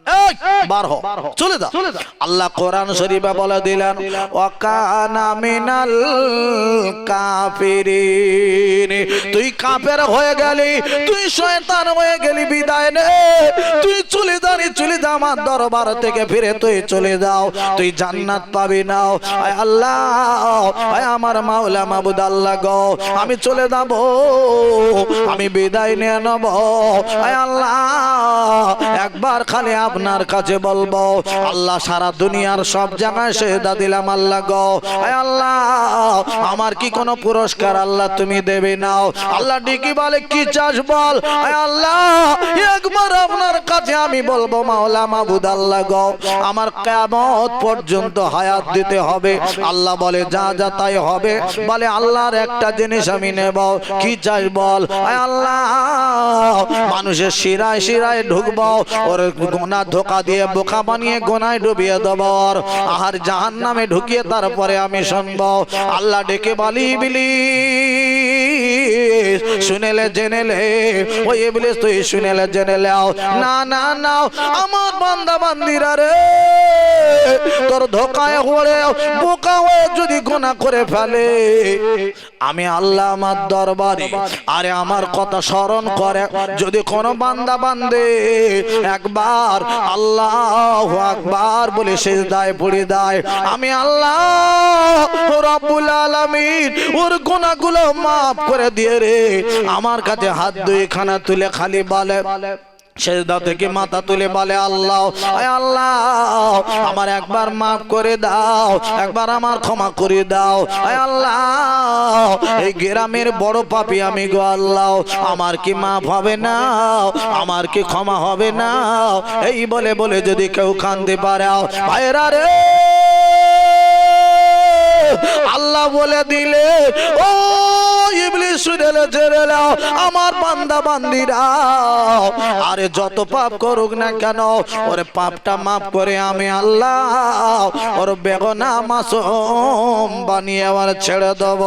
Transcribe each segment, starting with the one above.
এই বার হ, চলে যা। আল্লাহ কোরআন শরীফে বলে দিলেন ওয়াকানা মিনাল কাফিরিন, তুই কাফের হয়ে গেলি, তুই শয়তান হয়ে গেলি, বিদায় নে, তুই চলে যা, চলে যা আমার দরবার থেকে ফিরে তুই চলে যাও, তুই জান্নাত পাবি না। আয় আল্লাহ, আয় আমার মাওলা মাবুদ আল্লাহ গো, আমি চলে যাব, আমি বিদায় নিয়ে নেব। আয় আল্লাহ, একবার খালি আপনার কাছে বলবো, আল্লাহ সারা দুনিয়ার সব জায়গায় সেদা দিলাম আল্লাহ গো, আয় আল্লাহ আমার কি কোনো পুরস্কার আল্লাহ তুমি দেবে নাও। আল্লাহ ডেকে বলে কি চাস বল। আয় আল্লাহ, একবার আপনার কাছে আমি বলবো মাওলা মাবুদ আল্লাহ গো, আমার কিয়ামত পর্যন্ত হায়াত দিতে হবে। আল্লাহ বলে যা যা তাই হবে। বলে আল্লাহর একটা জিনিস আমি নেব, কি চাস বল। আয় আল্লাহ, মানুষের শিরায় শিরায় ঢুকবো, ওর গোনা ধোকা দিয়ে বোকা বানিয়ে গোনায় ডুবিয়ে দেব, আর জাহান্নামে ঢুকিয়ে তারপরে আমি শুনবো। আল্লাহ ডেকে বলি ইবলিস শুনেলে জেনেলে, ওই ইবলিস তুই শুনেলে জেনেলে, না না না আমার বান্দা বান্দিরা রে, তোর ধোকায় পড়ে বোকা হয়ে যদি গোনা করে ফেলে, আমি আল্লাহ আমার দরবারে আরে আমার কথা স্মরণ করে যদি কোনো বান্দা বান্দে একবার আল্লাহু আকবার বলে সিজদায় পড়ে দেয়, আমি আল্লাহ রব্বুল আলামিন ওর গুনাহগুলো মাফ করে দিয়ে রে আমার কাছে হাত দুইখানা তুলে খালি বলে, সেজদা থেকে মাথা তুলে বলে আল্লাহ, আয় আল্লাহ আমার একবার মাফ করে দাও, একবার আমার ক্ষমা করে দাও। আয় আল্লাহ, এই গ্রামের বড় পাপী আমি গো আল্লাহ, আমার কি মাফ হবে না, আমার কি ক্ষমা হবে না। এই বলে বলে যদি কেউ কাঁদতে পারে ভাইরা রে, আল্লাহ বলে দিলে ও ইবলিস শুনেলে জেনেলে আমার বান্দা বান্দিরা আরে যত পাপ করুক না কেন ওর পাপটা মাফ করে আমি আল্লাহ ওর বেগুনা মাসুম বানিয়ে আবার ছেড়ে দেব।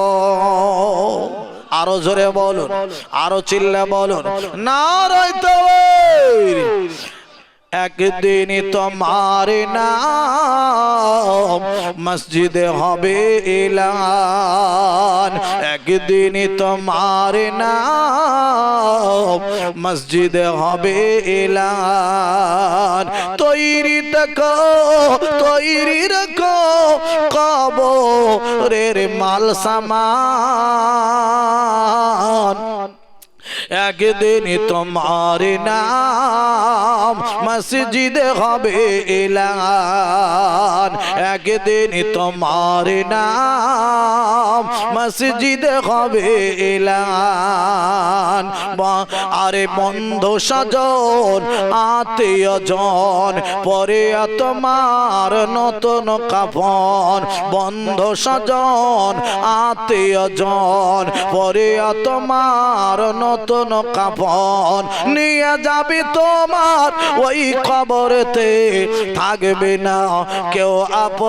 আরো জোরে বলুন, আরো চিল্লা বলুন নারায়ে তাকবীর। একদিন তোমার নাম মসজিদে হবে এলান, একদিন তোমার নাম মসজিদে হবে এলান, তৈরি থাকো তৈরি রাখো কবরের মাল সামান, একদিন তোমার নাম মসজিদে হবে এলান, একদিন তোমার নাম মসজিদে হবে এলান। আরে বন্ধু স্বজন আত্মীয় জন পরে তোমার নতুন কাফন, বন্ধু স্বজন আত্মীয় জন পরে তোমার নতুন কাফন নিয়ে যাবি তোমার ওই কবরেতে থাকবে না কেউ আপন,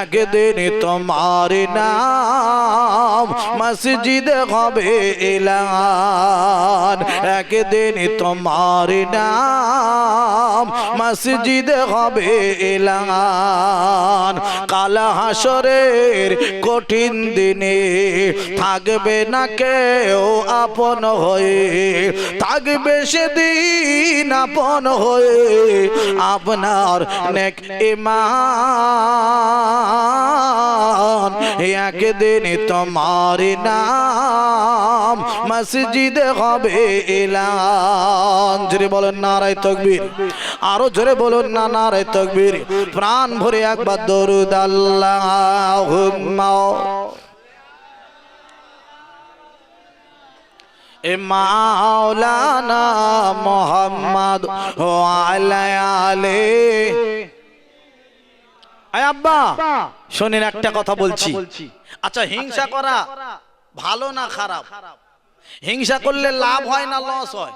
একদিন তোমার নাম মসজিদে হবে এলান, একদিন তোমার নাম মসজিদে হবে এলান। কাল হাসরের কঠিন দিনে থাকবে না কেউ আপন হয়ে, থাকবে সেদিন আপন হয়ে আপনার নেক ঈমান, একদিন তোমার নাম মসজিদে হবে এলান। জোরে বলেন নারায়ে তাকবীর, আরো জোরে বলুন না নারায়ে তাকবীর। প্রাণ ভরে একবার দরুদ আল্লাহুম্মা মাওলানা মুহাম্মদ ওয়া আলা আলিহি। আয় আব্বা শুনেন একটা কথা বলছি, আচ্ছা হিংসা করা ভালো না খারাপ? হিংসা করলে লাভ হয় না লস হয়?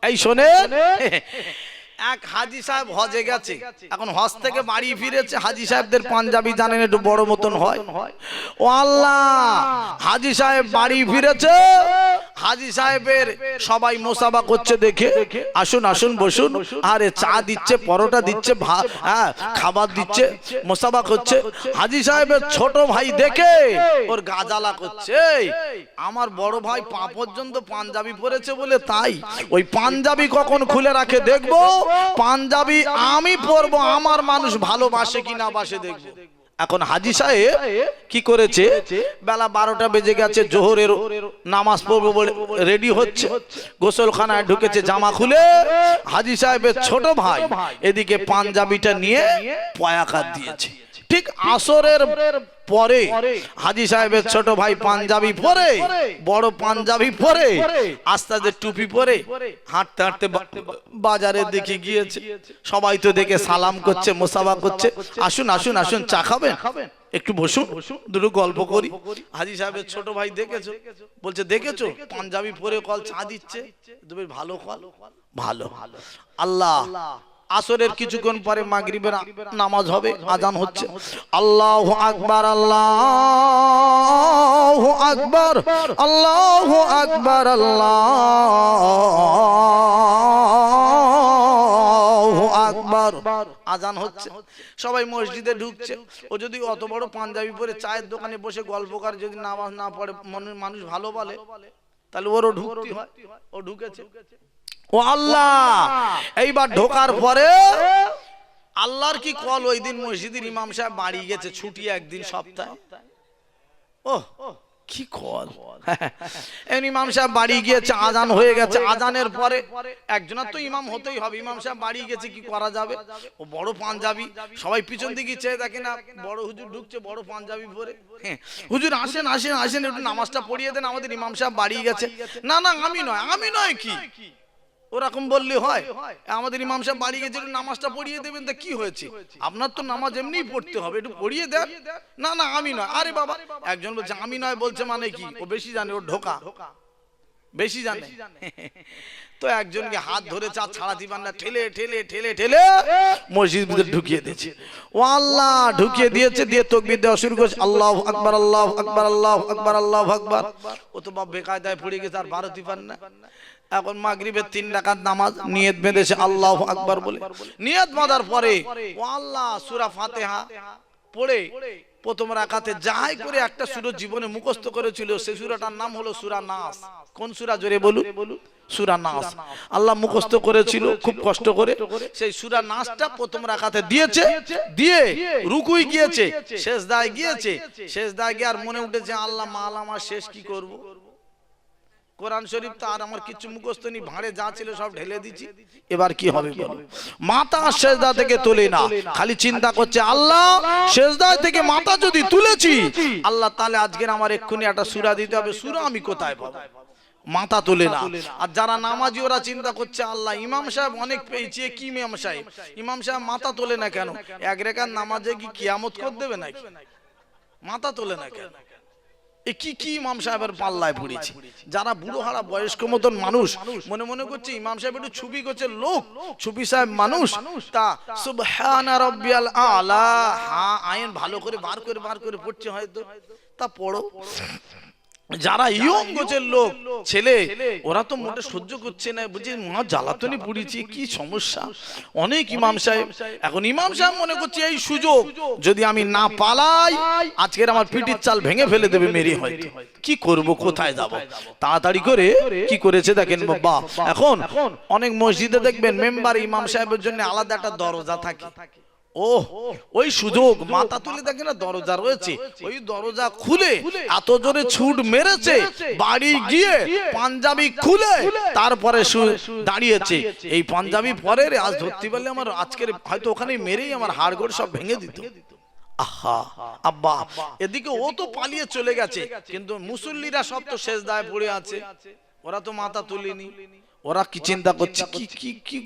এই শোনেন, এক হাজি সাহেব হজে গেছে, এখন হজ থেকে বাড়ি ফিরেছে। হাজি সাহেবদের পাঞ্জাবি জানেন একটু বড় মতন হয়। ও আল্লাহ, হাজি সাহেব বাড়ি ফিরেছে। হাজি সাহেবের সবাই মোসাবা করছে দেখে, আসুন আসুন বসুন, আরে চা দিচ্ছে, পরোটা দিচ্ছে, হ্যাঁ খাবার দিচ্ছে, মোসাবা করছে। হাজি সাহেবের ছোট ভাই দেখে ওর গাজালা করছে, আমার বড় ভাই পা পর্যন্ত পাঞ্জাবি পরেছে বলে তাই ওই পাঞ্জাবি কখন খুলে রাখে দেখবো, পাঞ্জাবি আমি পরবো, আমার মানুষ ভালোবাসে কি না বাসে দেখবো। এখন হাজি সাহেব কি করেছে, বেলা 12টা বেজে গেছে, জোহরের নামাজ পড়বো বলে রেডি হচ্ছে, গোসলখানায় ঢুকেছে, জামা খুলে হাজি সাহেবের ছোট ভাই এদিকে পাঞ্জাবিটা নিয়ে পয়াকাত দিয়েছে। ঠিক আসরের পরে হাজি সাহেবের ছোট ভাই পাঞ্জাবি পরে, বড় পাঞ্জাবি পরে, আস্তে আস্তে টুপি পরে হাঁটতে হাঁটতে বাজারের দিকে গিয়েছে। সবাই তো দেখে সালাম করছে, মোসাবা করছে, আসুন আসুন আসুন চা খাবেন, একটু বসুন, দুটো গল্প করি। হাজি সাহেবের ছোট ভাই দেখেছো, বলছে দেখেছো পাঞ্জাবি পরে কল চা দিচ্ছে, তুমি ভালো কল ভালো। আল্লাহ আসরের কিছুক্ষণ পরে মাগরিবের নামাজ হবে, আজান হচ্ছে, আল্লাহু আকবার আল্লাহু আকবার আল্লাহু আকবার আল্লাহু আকবার, আজান হচ্ছে, সবাই মসজিদে ঢুকছে। ও যদি অত বড় পাঞ্জাবি পরে চায়ের দোকানে বসে গল্প করে, যদি নামাজ না পড়ে মনের মানুষ ভালো বলে, তাহলে ওরও ঢুকতে হয়। ও ঢুকেছে। ও আল্লাহ, এইবার ঢোকার পরে আল্লাহর কি কল, ওই দিন মসজিদের ইমাম সাহেব বাড়ি গেছে, ছুটি একদিন সপ্তাহে। ও কি কল, ইমাম সাহেব বাড়ি গিয়েছে, আজান হয়ে গেছে। আজানের পরে একজনের তো ইমাম হতেই হবে, ইমাম সাহেব বাড়ি গেছে, কি করা যাবে। ও বড় পাঞ্জাবি, সবাই পিছন দিকে চেয়ে দেখে না বড় হুজুর ঢুকছে বড় পাঞ্জাবি পরে। হুজুর আসেন আসেন আসেন, একটু নামাজটা পড়িয়ে দেন, আমাদের ইমাম সাহেব বাড়ি গেছে। না না আমি নয়, আমি নয় কি ওরকম বললে হয়, আমাদের ইমাম সাহেব বাড়ি গেছে, নামাজটা পড়িয়ে দেবেন। তা কি হয়েছে, আপনার তো নামাজ এমনিই পড়তে হবে, একটু পড়িয়ে দেন। না না আমি নয়। আরে বাবা, একজন বলছে আমি নয়, বলছে মানে কি, ও বেশি জানে, ওর ঢোকা বেশি জানে। তো একজনকে হাত ধরে চা ছাড়াতে পার না, ঠেলে ঠেলে ঠেলে ঠেলে মসজিদ ভিতরে ঢুকিয়ে দিয়েছে। ও আল্লাহ, ঢুকিয়ে দিয়েছে, দিয়ে তাকবীর দেওয়া শুরু করেছে, আল্লাহু আকবার আল্লাহু আকবার আল্লাহু আকবার আল্লাহু আকবার। ও তো বাপ বেকায়দায় পড়ে গেছে, আর বারোতে পার না। এখন মাগরিবের 3 রাকাত নামাজ নিয়ত বেঁধেছে আল্লাহু আকবার বলে। নিয়ত বাঁধার পরে ও আল্লাহ সূরা ফাতিহা পড়ে প্রথম রাকাতে যাই করে একটা সূরা জীবনে মুখস্থ করেছিল, সেই সূরাটার নাম হলো সূরা নাস। কোন সূরা জোরে বলুন, সূরা নাস। আল্লাহ মুখস্থ করেছিল খুব কষ্ট করে, সেই সূরা নাসটা প্রথম রাকাতে দিয়েছে, দিয়ে রুকুই গিয়েছে, সিজদায় গিয়েছে, সিজদায় গিয়ে আর মনে উঠেছে আল্লাহ মাল আমার শেষ কি করব, কোরআন শরীফ তো আর আমার কিছু মুখস্থ নেই, ভাঁড়ে যা ছিল সব ঢেলে দিচ্ছি, এবার কি হবে বলো। মাথা সিজদা থেকে তোলে না, খালি চিন্তা করছে আল্লাহ সিজদা থেকে মাথা যদি তুলেছি আল্লাহ, তাহলে আজকের আমার এক্ষুনি একটা সূরা দিতে হবে, সূরা আমি কোথায় পাবো, মাথা তোলে না। আর যারা নামাজি ওরা চিন্তা করছে আল্লাহ ইমাম সাহেব অনেক পেয়েছে, কি ইমাম সাহেব, ইমাম সাহেব মাথা তোলে না কেন, এক রেখাত নামাজে কি কিয়ামত করে দেবে নাকি, মাথা তোলে না কেন, কি কি ইমাম সাহেবের পাল্লায় পড়েছে। যারা বুড়ো হারা বয়স্ক মতন মানুষ মনে মনে করছে ইমাম সাহেব একটু ছবি করছে, লোক ছবি সাহেব মানুষ, তা সুবহান রাব্বিয়াল আলা, হ্যাঁ আইন ভালো করে বার করে পড়ছে হয়তো, তা পড়ো। যারা ইয়ং গোছের লোক ছেলে, ওরা তো মোটে সহ্য করছে না, বুঝি মা জ্বালাতনি পড়েছি, কি সমস্যা। অনেক ইমাম সাহেব, এখন ইমাম সাহেব মনে করছে এই সুযোগ যদি আমি না পালাই আজকের আমার পিঠির চাল ভেঙে ফেলে দেবে মেরে, হয়তো কি করব, কোথায় যাব। তাড়াতাড়ি করে কি করেছে দেখেন বাবা, এখন অনেক মসজিদে দেখবেন মেম্বার ইমাম সাহেবের জন্য আলাদা একটা দরজা থাকে। ও ওই সুযোগ মাথা তুলে দেখে না দরজা রয়েছে, ওই দরজা খুলে এত জোরে ছুট মেরেছে, বাড়ি গিয়ে পাঞ্জাবি খুলে তারপরে দাঁড়িয়েছে। এই পাঞ্জাবি পরে আজ ধরতে পারলে আমার আজকের হয়তো ওখানে মেরেই আমার হাড়গোড় সব ভেঙে দিত। আহা আব্বা, এদিকে ও তো পালিয়ে চলে গেছে, কিন্তু মুসল্লিরা সব তো সিজদায় পড়ে আছে, ওরা তো মাথা তুলেনি। ওরা কি চিন্তা করছে, কি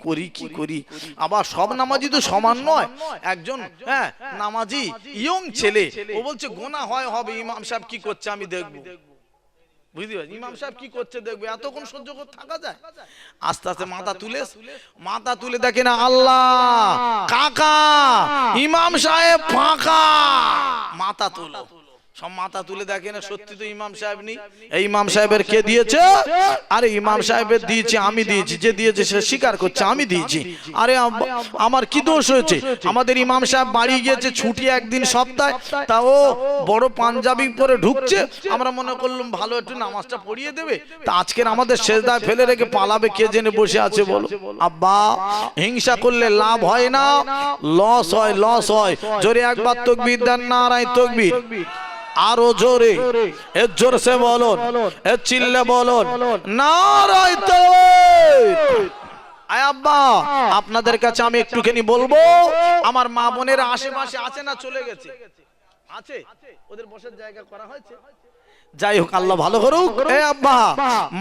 করি। আবার সব নামাজি তো সমান নয়, একজন নামাজি ইয়ং ছেলে, ও বলছে গোনা হয় হবে, ইমাম সাহেব কি করছে আমি দেখবো, বুঝতে পারছি ইমাম সাহেব কি করছে দেখবে, এতক্ষণ সহ্য করে থাকা যায়? আস্তে আস্তে মাথা তুলে দেখে না আল্লাহ কাকা ইমাম সাহেব ফাঁকা, মাথা তুলো। সব মাথা তুলে দেখে না, সত্যি তো ইমাম সাহেব নেই। এই ইমাম সাহেবের কে দিয়েছে? আরে ইমাম সাহেবের দিয়েছে, আমি দিয়েছি। যে দিয়েছে সে স্বীকার করছে আমি দিয়েছি। আরে আমার কি দোষ হয়েছে? আমাদের ইমাম সাহেব বাড়ি গিয়েছে, ছুটি একদিন সপ্তাহে, তা ও বড় পাঞ্জাবি পরে ঢুকছে, আমরা মনে করলাম ভালো একটু নামাজটা পড়িয়ে দেবে, তা আজকের আমাদের সেজদায় ফেলে রেখে পালাবে, কে জেনে বসে আছে বলো? আব্বা হিংসা করলে লাভ হয় না, লস হয়। জোরে একবার তাকবীর দেন, নারায়ে তাকবীর। আরো জোরে, এর জোর সে বলুন, এর চিল্লে বলুন নারায়ে তাকবীর। আয় আব্বা আপনাদের কাছে আমি একটুখানি বলবো, আমার মা বোনেরা আশেপাশে আছে না চলে গেছে? আছে, ওদের বসার জায়গা করা হয়েছে। যাই হোক আল্লাহ ভালো করুক। এ আব্বা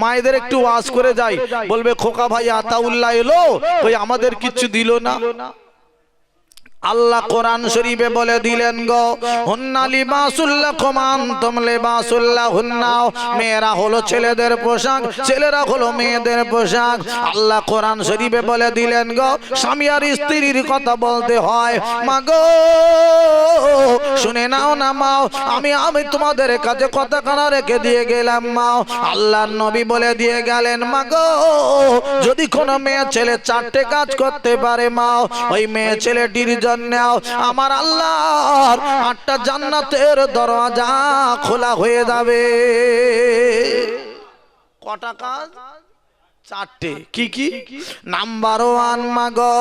মায়েদের একটু ওয়াজ করে যাই, বলবে খোকা ভাই আতাউল্লাহ এলো, ওই আমাদের কিচ্ছু দিল না। আল্লাহ কোরআন শরীফে বলে দিলেন গো হুন্না লিবাসুল লাকুম আনতুম লিবাসুল লাহুন্না, মেয়েরা হলো ছেলেদের পোশাক, ছেলেরা হলো মেয়েদের পোশাক। আল্লাহ কোরআন শরীফে বলে দিলেন গো স্বামী আর স্ত্রীর কথা বলতে হয়। মাগো শুনে নাও না মাও, আমি তোমাদের কাছে কথা কানা রেখে দিয়ে গেলাম মাও। আল্লাহর নবী বলে দিয়ে গেলেন মাগো যদি কোনো মেয়ে ছেলে চারটে কাজ করতে পারে মাও, ওই মেয়ে ছেলেটির আমার আল্লাহর 8টা জান্নাতের দরজা খোলা হয়ে যাবে। কটা কাজ? 4টে। কি কি? নাম্বার 1 মাগো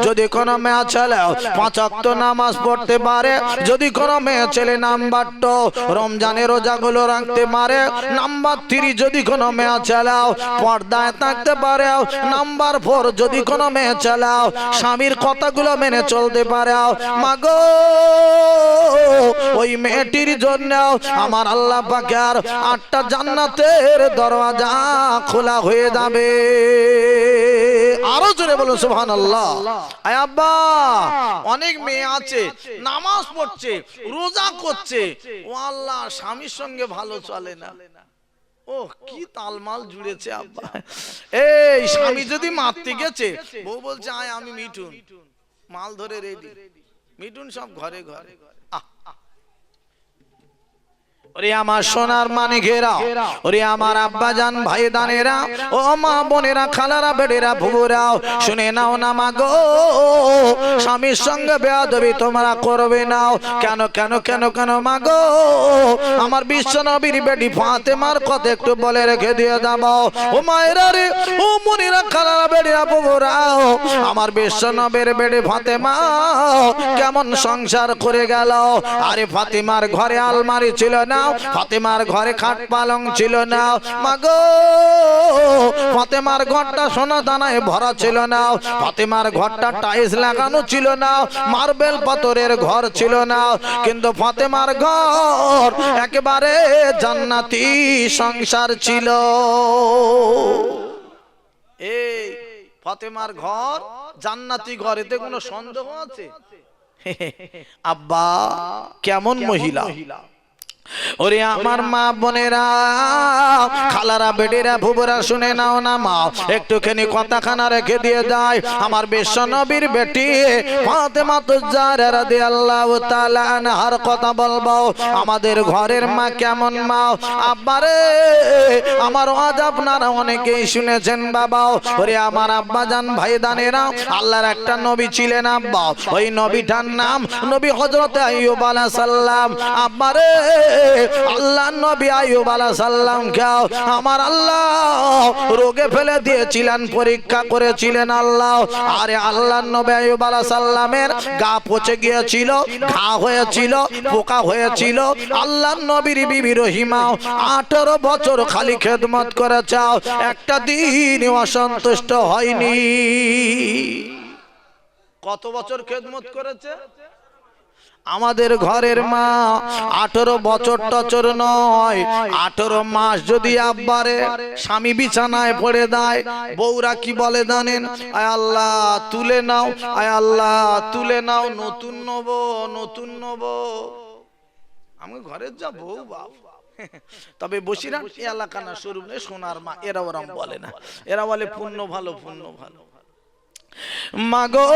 যদি কোনো মেয়ে ছেলে 5 ওয়াক্ত নামাজ পড়তে পারে, যদি কোনো মেয়ে ছেলে নাম্বার 2 রমজানের রোজাগুলো রাখতে পারে, নাম্বার 3 যদি কোনো মেয়ে ছেলে পর্দায় থাকতে পারে, নাম্বার 4 যদি কোনো মেয়ে ছেলে স্বামীর কথাগুলো মেনে চলতে পারে, মাগো ওই মেয়েটির জন্য আমার আল্লাহ পাকের 8টা জান্নাতের দরজা খোলা হয়ে যাবে। আরো জোরে বলুন সুবহানাল্লাহ। আয় আব্বা অনেক মেয়ে আছে নামাজ পড়ছে, রোজা করছে, ও আল্লাহ স্বামীর সঙ্গে ভালো চলে না। ও কি তালমাল জুড়েছে আব্বা। এই স্বামী যদি মারতে গেছে, বউ বলছে আয় আমি মিঠুন, মাল ধরে রেডি, মিঠুন সব ঘরে ঘরে। ওরে আমার সোনার মানিকেরা, ওরে আমার আব্বাজান ভাইদানেরা, ও মা বোনেরা, খালারা, বেডেরা, ফুবুরাও শুনে নাও না মাগো স্বামীর সঙ্গে বেয়াদবি তোমরা করবে নাও। কেন কেন কেন কেন মাগো আমার বিশ্ব নবীর বেটি ফাতেমার কথা একটু বলে রেখে দিয়ে দাও। ও মায়েরা রে, ও মুনিরা, খালারা, বেডেরা, ফুবুরাও, আমার বিশ্ব নবীর বেটি ফাতেমা কেমন সংসার করে গেল। আরে ফাতেমার ঘরে আলমারি ছিল না, ফাতেমার ঘরে খাট পালং ছিল না মাগো, ফাতেমার ঘরটা সোনা দানায় ভরা ছিল না, ফাতেমার ঘরটা টাইলস লাগানো ছিল না, মার্বেল পাথরের ঘর ছিল না, কিন্তু ফাতেমার ঘর একেবারে জান্নাতি সংসার ছিল। এই ফাতেমার ঘর জান্নাতি ঘর, এতে কোনো সন্দেহ আছে? আব্বা কেমন মহিলা। ওরে আমার মা বোনেরা, খালারা, বেডেরা, ফুবুরা শুনে নাও না মা, একটুখানি কথাখানা রেখে দিয়ে যায়। আমার বিশ্ব নবীর বেটি ফাতেমা তুজ্জারা রাদিয়াল্লাহু তাআলা আনহার কথা বলবো। আমাদের ঘরের মা কেমন মা আব্বারে, আমার ওয়াজ আপনারা অনেকেই শুনেছেন বাবা। ওরে আমার আব্বাজান ভাইদানেরা, আল্লাহর একটা নবী ছিলেন আব্বা, ওই নবীটার নাম নবী হযরত আইয়ুব আলাইহিস সালাম। আব্বারে আল্লাহ নবী আইয়ুব আলাইহিস সালাম কে আমার আল্লাহ রোগে ফেলে দিয়েছিলেন, পরীক্ষা করেছিলেন আল্লাহ। আরে আল্লাহ নবী আইয়ুব আলাইহিস সালামের গা পচে গিয়েছিল, ঘা হয়েছিল, পোকা হয়েছিল। আল্লাহ নবীর বিবি রহিমা 18 বছর খালি খেদমত করেছে, একটা দিন অসন্তুষ্ট হয়নি। কত বছর খেদমত করেছে? আমাদের ঘরের মা 18 বছর টচর নয়, 18 মাস যদি আব্বারে স্বামী বিছানায় পড়ে দেয়, বউরা কি বলে জানেন? আয় আল্লাহ তুলে নাও, আয় আল্লাহ তুলে নাও, নতুন নব, নতুন নব। আমি ঘরের যা বউ বাপ, তবে বসিরহাট এলাকা না স্বরূপ নেই, সোনার মা এরা ওরম বলে না, এরা বলে পুণ্য ভালো, পুণ্য ভালো। মাগো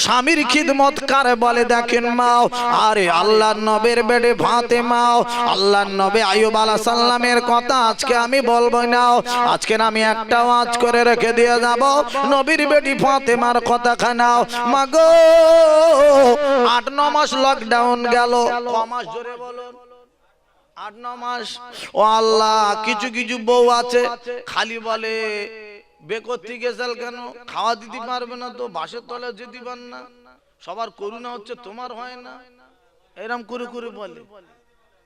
স্বামীর খিদমত কারে বলে দেখেন মাও, আরে আল্লাহর নবীর বেটে ফাতেমাও, আল্লাহর নবী আইয়ুব আলাইহিস সালামের কথা আজকে আমি বলবো না, আজকে আমি একটা ওয়াজ করে রেখে দিয়ে যাব, নবীর বেটি ফাতেমার কথা খানাও। মাগো 8-9 মাস লকডাউন গেল, ক মাস জোরে বলুন, 8-9 মাস। ও আল্লাহ, কিছু কিছু বউ আছে খালি বলে বেকতি গেছাল কেন, খাওয়া দিতে পারবে না তো, বাসের তলে যেতে পার না, সবার করুণা হচ্ছে তোমার হয় না, এরম করে করে বলে।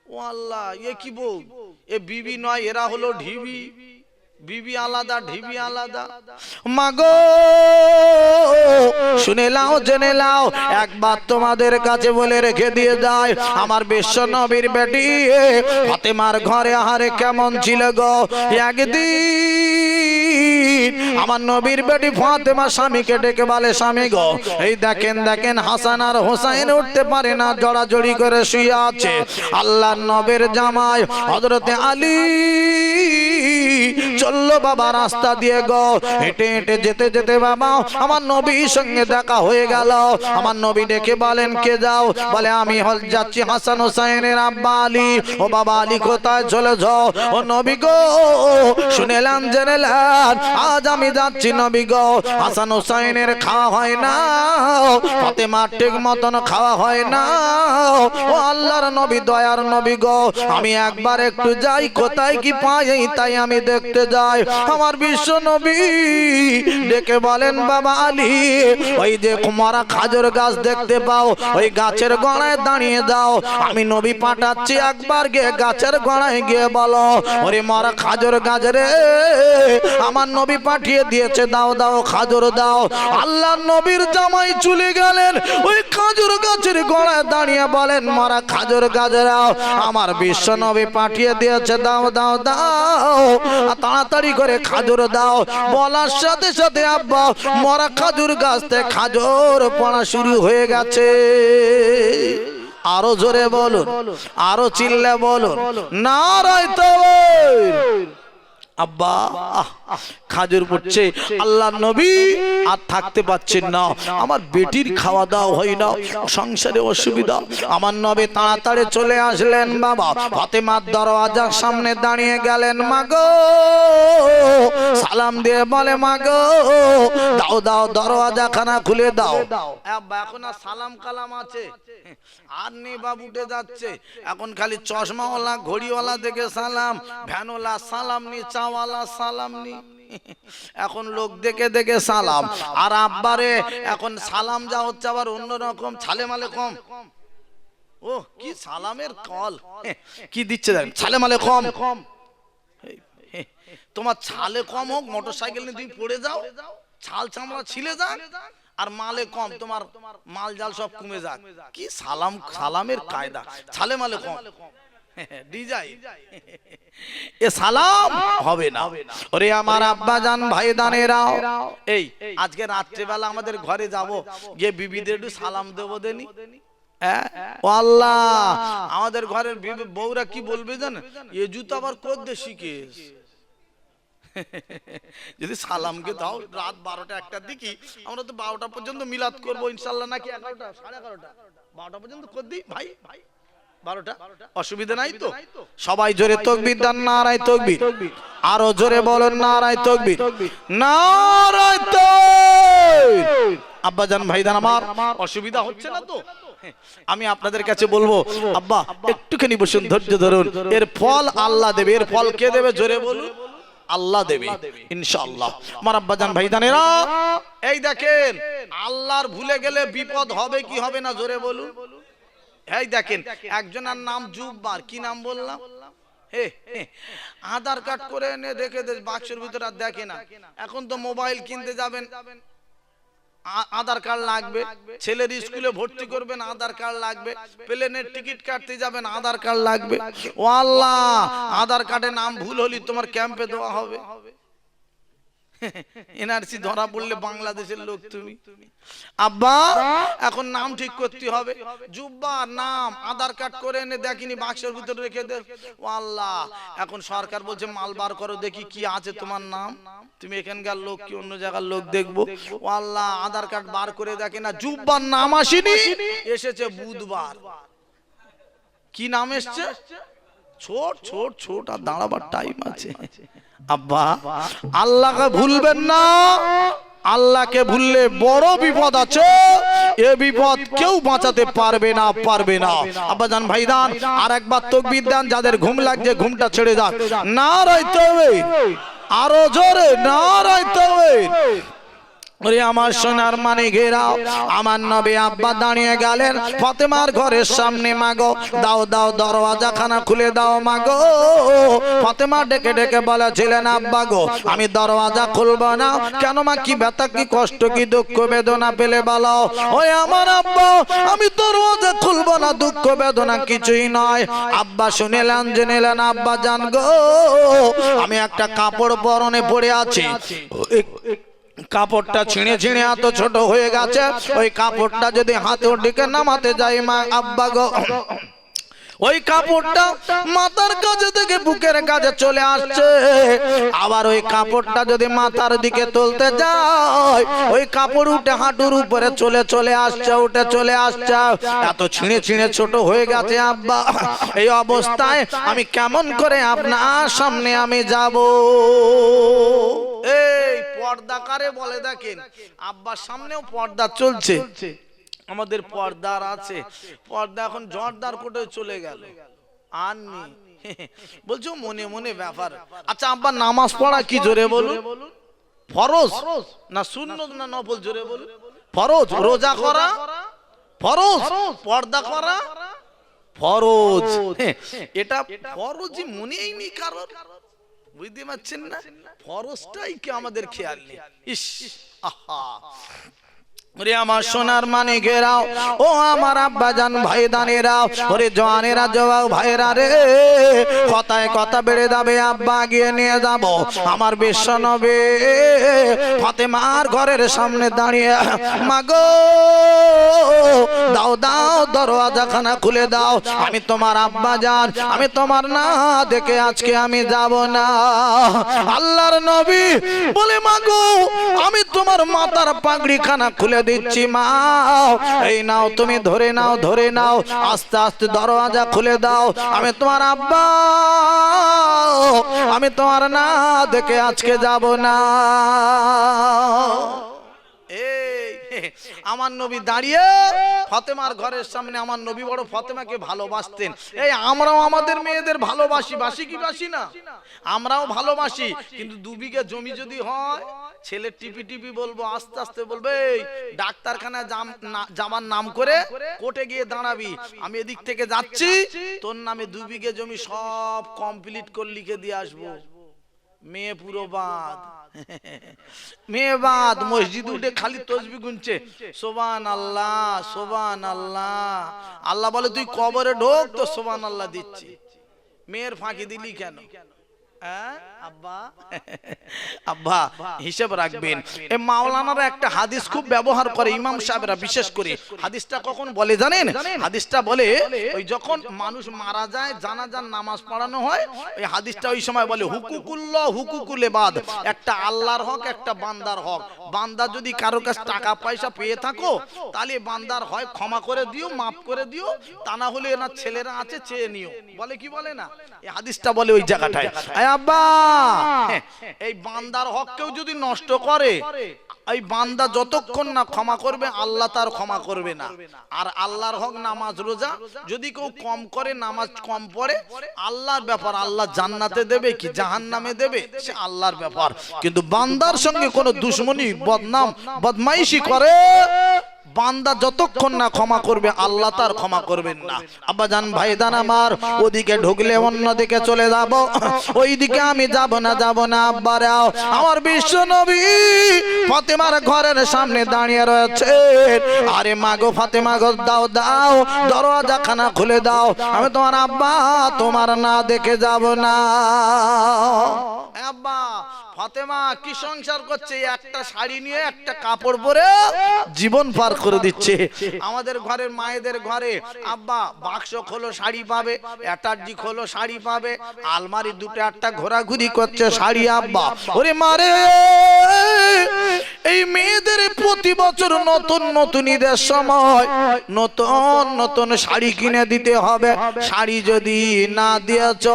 ও আল্লাহ, এ কি বউ, এ বিবি নয়, এরা হলো ঢিবি, বিবি আলাদা ঢিবি আলাদা। মাগো শুনে লাও জেনে লাও, একবার তোমাদের কাছে বলে রেখে দিয়ে যায়, আমার বিশ্ব নবীর বেটি ফাতেমার ঘরে আহারে কেমন ছিল গো। একদিন আমার নবীর বেটি ফাতেমা স্বামীকে ডেকে বলে, স্বামী গো এই দেখেন দেখেন হাসান আর হোসাইন উঠতে পারে না, জড়াজড়ি করে শুয়ে আছে, আল্লাহর নবীর জামাই হযরতে আলী চললো বাবা রাস্তা দিয়ে গো, হেঁটে হেঁটে যেতে যেতে বাবা আমার নবীর সঙ্গে দেখা হয়ে গেল। আমার নবী ডেকে বলেন কে যাও, বলে আমি যাচ্ছি হাসান হোসাইনের আব্বা আলী। ও বাবা আলী কোথায় চলে যাও? ও নবী গো শুনেলাম জেনেলাম আজ আমি যাচ্ছি নবী গো, হাসান হোসাইনের খাওয়া হয় না, ফাতেমার ঠিক মতন খাওয়া হয় না, ও আল্লাহর নবী দয়ার নবী গো, আমি একবার একটু যাই, কোথায় কি পাই তাই আমি দেখতে যাই। আমার বিশ্ব নবী ডেকে বলেন বাবা আলী, ওই যে মরা খাজুর গাছ দেখতে পাও, ওই গাছের গোড়ায় দাঁড়িয়ে দাও, আমি নবী পাঠাচ্ছি, একবার গিয়ে গাছের গোড়ায় গিয়ে বলো, ওরে মরা খাজুর গাছ রে আমার নবী পাঠিয়ে দিয়েছে, দাও দাও খাজুর দাও। আল্লাহ নবীর জামাই চলে গেলেন, ওই খাজুর গাছের গোড়ায় দাঁড়িয়ে বলেন, মরা খাজুর গাছরাও আমার বিশ্ব নবী পাঠিয়ে দিয়েছে, দাও দাও দাও, তাড়াতাড়ি করে খাজুর দাও। বলার সাথে সাথে আব্বা মরা খাজুর গাছ থেকে খাজুর পড়া শুরু হয়ে গেছে। আরো জোরে বলুন, আরো চিল্লে বলুন, নারায়ে তাকবীর। আব্বা খাজুর পড়ছে, আল্লাহ নবী আর থাকতে পাচ্ছেন না, আমার বেটির খাওয়া দাওয়া হয় না, সংসারে অসুবিধা। আমার নবী তাড়াতাড়ি চলে আসলেন বাবা, ফাতেমার দরওয়াজার সামনে দাঁড়িয়ে গেলেন, মাগো সালাম দিয়ে বলে, মাগো দাও দাও দরওয়াজা খানা খুলে দাও। আব্বা এখন আর সালাম কালাম আছে আর নেই, বাবু উঠে যাচ্ছে, এখন খালি চশমাওয়ালা ঘড়িওয়ালা দেখে সালাম, ভ্যানওয়ালা সালাম নি, চাওয়ালা সালাম নি, এখন লোক দেখে দেখে সালাম। আর আব্বারে এখন সালাম যা হচ্ছে আবার অন্যরকম, ছালে মালে কম। ও কি সালামের কল কি দিচ্ছে দেখেন, ছালে মালে কম। তোমার ছালে কম হোক, মোটর সাইকেল নিয়ে তুমি পড়ে যাও, ছাল চামড়া ছিলে যাক, আর মালে কম, তোমার মাল জাল সব কমে যাক। কি সালাম, সালামের কায়দা, ছালে মালে কম এ সালাম হবে না। ওরে আমার আব্বা জান ভাই দানেরাও, এই আজকে রাত্রিবেলা আমাদের ঘরে যাব, গিয়ে বিবিদের একটু সালাম দেবো দেনি। ও আল্লাহ, আমাদের ঘরের বউরা কি বলবে জানেন, এ জুতো আবার কোদ্দে শিখেস। যদি সালামকে দাও রাত 12টা 1টার দিকে, আমরা তো 12টা পর্যন্ত মিলাদ করবো ইনশাল্লাহ, নাকি 11টা 11:30 12টা পর্যন্ত কর দিই ভাই, 12টা অসুবিধা নাই তো? সবাই জোরে তাকবীর দেন, নারায়ে তাকবীর। আরো জোরে বলেন নারায়ে তাকবীর, নারায়ে তাকবীর। আব্বাজান ভাইজান আমার অসুবিধা হচ্ছে না তো? আমি আপনাদের কাছে বলবো, আব্বা একটুখানি বসুন, ধৈর্য ধরুন, এর ফল আল্লাহ দেবে। এর ফল কে দেবে জোরে বলুন? আল্লাহ দেবে ইনশাআল্লাহ। আমার আব্বাজান ভাইজানেরা, এই দেখেন আল্লাহর ভুলে গেলে বিপদ হবে কি হবে না জোরে বলুন? এই দেখেন একজনের নাম জুব্বার, কি নাম বললাম? আধার কার্ড করে এনে রেখে দে বাক্সের ভিতরে, আর দেখে না। এখন তো মোবাইল কিনতে যাবেন, আধার কার্ড লাগবে, ছেলের স্কুলে ভর্তি করবেন আধার কার্ড লাগবে, প্লেনের টিকিট কাটতে যাবেন আধার কার্ড লাগবে। ও আল্লাহ, আধার কার্ডে নাম ভুল হলি তোমার ক্যাম্পে দেওয়া হবে। এনআরসি ধরা পড়লে বাংলাদেশের লোক তুমি। আব্বা এখন নাম ঠিক করতে হবে, জুব্বা নাম আধার কার্ড করে এনে দেখিনি বাক্সের ভিতরে রেখে দে। ও আল্লাহ, এখন সরকার বলছে মাল বার করো দেখি কি আছে তোমার নাম, তুমি এখানকার লোক কি অন্য জায়গার লোক দেখবো। ও আল্লাহ, আধার কার্ড বার করে দেখে না জুব্বার নাম আসেনি, এসেছে বুধবার। কি নাম এসছে? ছোট ছোট ছোট, আর দাঁড়াবার টাইম আছে। আব্বা আল্লাহকে ভুলবেন না, আল্লাহকে ভুললে বড় বিপদ আছে, এ বিপদ কেউ বাঁচাতে পারবে না, পারবে না। আব্বা জান ভাইদান আর একবার তাকবীর দেন, যাদের ঘুম লাগছে ঘুমটা ছেড়ে যাক। নারায়ে তাকবীর, আরো জোরে নারায়ে তাকবীর। ওরে আমার সোনার মানে ঘেরাও, আমার নবী আব্বা দাঁড়িয়ে গেলেন ফাতেমার ঘরের সামনে। মাগো দাও দাও দরওয়াজা খানা খুলে দাও মাগো। ফাতেমা ডেকে ডেকে বলেছিলেন আব্বা গো আমি দরওয়াজা খুলবো না। কেন মা, কি ব্যথা কি কষ্ট কি দুঃখ বেদনা পেলে বলো। ওই আমার আব্বা আমি দরওয়াজা খুলবো না, দুঃখ বেদনা কিছুই নয়। আব্বা শুনিলেন জেনেলেন আব্বা জান গো আমি একটা কাপড় পরনে পড়ে আছি, কাপড়টা ছিঁড়ে ছিঁড়ে এত ছোট হয়ে গেছে, ওই কাপড়টা যদি হাতের দিকে নামাতে যাই মা আব্বা গো, ওই কাপড়টা মাথার কাছে থেকে বুকের কাছে চলে আসছে। আবার ওই কাপড়টা যদি মাথার দিকে তুলতে যায়, ওই কাপড় উঠে হাঁটুর উপরে চলে আসছে, উঠে চলে আসছে। এত ছিঁড়ে ছিঁড়ে ছোট হয়ে গেছে আব্বা, এই অবস্থায় আমি কেমন করে আপনার সামনে আমি যাব। এই পর্দা কারে বলে দেখেন, আব্বার সামনেও পর্দা চলছে, আমাদের পর্দার আছে। পর্দা এখন জর্দার কোটে চলে গেল, আর নেই। বলছো মনে মনে ব্যাপার। আচ্ছা আব্বা নামাজ পড়া কি জোরে বলুন? ফরজ না সুন্নত না নফল? জোরে বলুন। ফরজ। রোজা করা ফরজ, পর্দা করা ফরজ। এটা ফরজই মনেই নেই কারোর, বুঝতে পারছেন না? ফরজটাই কি আমাদের খেয়াল নেই। ইস আহা, ওরে আমার সোনার মানে ঘেরাও, ও আমার আব্বা জান ভাইদানেরাও, ওরে জওয়ানেরা জওয়াও ভাইরা রে, কথায় কথা বেড়ে যাবে আব্বা গিয়ে নিয়ে যাব। আমার বিশ্ব নবী ফাতেমার ঘরের সামনে দাঁড়িয়ে মাগো দাও দাও দরওয়াজা খানা খুলে দাও, আমি তোমার আব্বা জান, আমি তোমার না দেখে আজকে আমি যাব না। আল্লাহর নবী বলে মাগো আমি তোমার মাথার পাগড়ি খানা খুলে দিচ্ছি মা, এই নাও তুমি ধরে নাও, ধরে নাও, আস্তে আস্তে দরওয়াজা খুলে দাও, আমি তোমার আব্বা, আমি তোমার না দেখে আজকে যাব না। আমার নবী দাঁড়িয়ে ফাতেমার ঘরের সামনে, আমার নবী বড় ফাতেমাকে ভালোবাসতেন। এই আমরাও আমাদের মেয়েদের ভালোবাসি, বাসি কি বাসি না? আমরাও ভালোবাসি, কিন্তু 2 বিঘা জমি যদি হয়, ছেলে টিপি টিপি বলবো, আস্তে আস্তে বলবে ডাক্তারখানা যাবার নাম করে কোর্টে গিয়ে দাঁড়াবি, আমি এদিক থেকে যাচ্ছি, তোর নামে 2 বিঘা জমি সব কমপ্লিট করে লিখে দিয়ে আসবো। মেয়ে পুরো বাদ, মেয়ে বাদ, মসজিদ উঠে খালি তসবিহ গুনছে, সুবহানাল্লাহ সুবহানাল্লাহ। আল্লাহ বলে তুই কবরে ঢোক, তো সুবহানাল্লাহ দিচ্ছি, মেয়ের ফাঁকি দিলি কেন? আব্বা আব্বা হিসাব রাখবেন। এই মাওলানারা একটা হাদিস খুব ব্যবহার করে, ইমাম সাহেবরা বিশেষ করে। হাদিসটা কখন বলে জানেন? হাদিসটা বলে ওই যখন মানুষ মারা যায়, জানাজার নামাজ পড়ানো হয়, এই হাদিসটা ওই সময় বলে হুকুকুল্লাহ হুকুকুল ইবাদ, একটা আল্লাহর হক একটা বান্দার হক। বান্দা যদি কারো কাছে টাকা পয়সা পেয়ে থাকো, তাহলে বান্দার হয় ক্ষমা করে দিও, মাফ করে দিও, তা না হলে এনার ছেলেরা আছে চেয়ে নিও, বলে কি বলে না? এই হাদিসটা বলে ওই জায়গাটায়। আব্বা এই বান্দার হক কেউ যদি নষ্ট করে, এই বান্দা যতক্ষণ না ক্ষমা করবে আল্লাহ তার ক্ষমা করবে না। আর আল্লাহর হক নামাজ রোজা যদি কেউ কম করে, নামাজ কম পড়ে, আল্লাহর ব্যাপার, আল্লাহ জান্নাতে দেবে কি জাহান্নামে দেবে সে আল্লাহর ব্যাপার। কিন্তু বান্দার সঙ্গে কোনো দুশমনি বদনাম বদমাইশি করে, বান্দা যতক্ষণ না ক্ষমা করবে আল্লাহ তার ক্ষমা করবেন না। আব্বা জান ভাইদান আমার, ওদিকে ঢুকলে অন্যদিকে চলে যাব, ওইদিকে আমি যাব না, যাব না। আব্বারাও আমার বিশ্ব নবী ফাতেমার ঘরের সামনে দাঁড়িয়ে রয়েছে। আরে মাগো ফাতেমা গো, দাও দাও দরওয়াজা খানা খুলে দাও, আমি তোমার আব্বা তোমার না দেখে যাব না। আব্বা ফাতেমা কি সংসার করছে, একটা শাড়ি নিয়ে একটা কাপড় পরে জীবন পার করে দিচ্ছে। আমাদের ঘরের মায়েদের ঘরে আব্বা বাক্স খোলো শাড়ি পাবে, অ্যাটার্জি খোলো শাড়ি পাবে, আলমারি দুটো একটা ঘোরাঘুরি করছে শাড়ি। আব্বা ওরে মারে, এই মেয়েদের প্রতি বছর নতুন নতুন ঈদের সময় নতুন নতুন শাড়ি কিনে দিতে হবে। শাড়ি যদি না দিয়েছ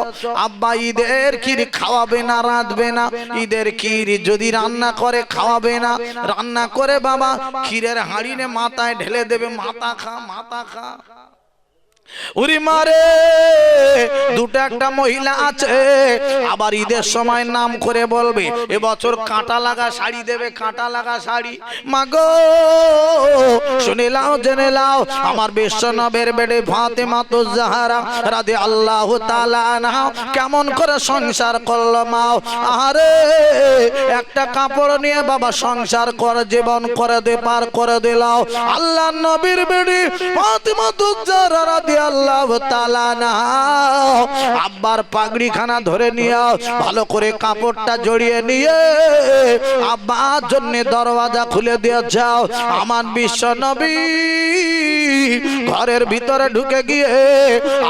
আব্বা ঈদের ক্ষীর খাওয়াবে না, রাঁধবে না। ঈদের ক্ষীর যদি রান্না করে খাওয়াবে না, রান্না করে বাবা ক্ষীরের হাঁড়ি নে মাথায় ঢেলে দেবে, মাথা খা মাথা খা। উরি মারে, দুটো একটা মহিলা আছে আবার ঈদের সময় নাম করে বলবে এবছর কাঁটা লাগা শাড়ি দেবে, কাঁটা লাগা শাড়ি। মাগো শুনে লাও জেনে লাও, আমার বিশ্বনবের বেডে ফাতেমা তো জাহরা রাদিয়াল্লাহু তাআলা আনহা কেমন করে সংসার করলো মাও। আরে একটা কাপড় নিয়ে বাবা সংসার করে জীবন করে দে পার করে দিলাও। আল্লাহর নবীর বেডে ফাতেমা তো জাহরা রাদিয়াল্লাহু তাআলা আনহা আব্বার পাগড়ি খানা ধরে নিয়ে ভালো করে কাপড়টা জড়িয়ে নিয়ে আব্বার জন্য দরওয়াজা খুলে দিয়ে যাও। আমার বিশ্ব নবী ঘরের ভিতরে ঢুকে গিয়ে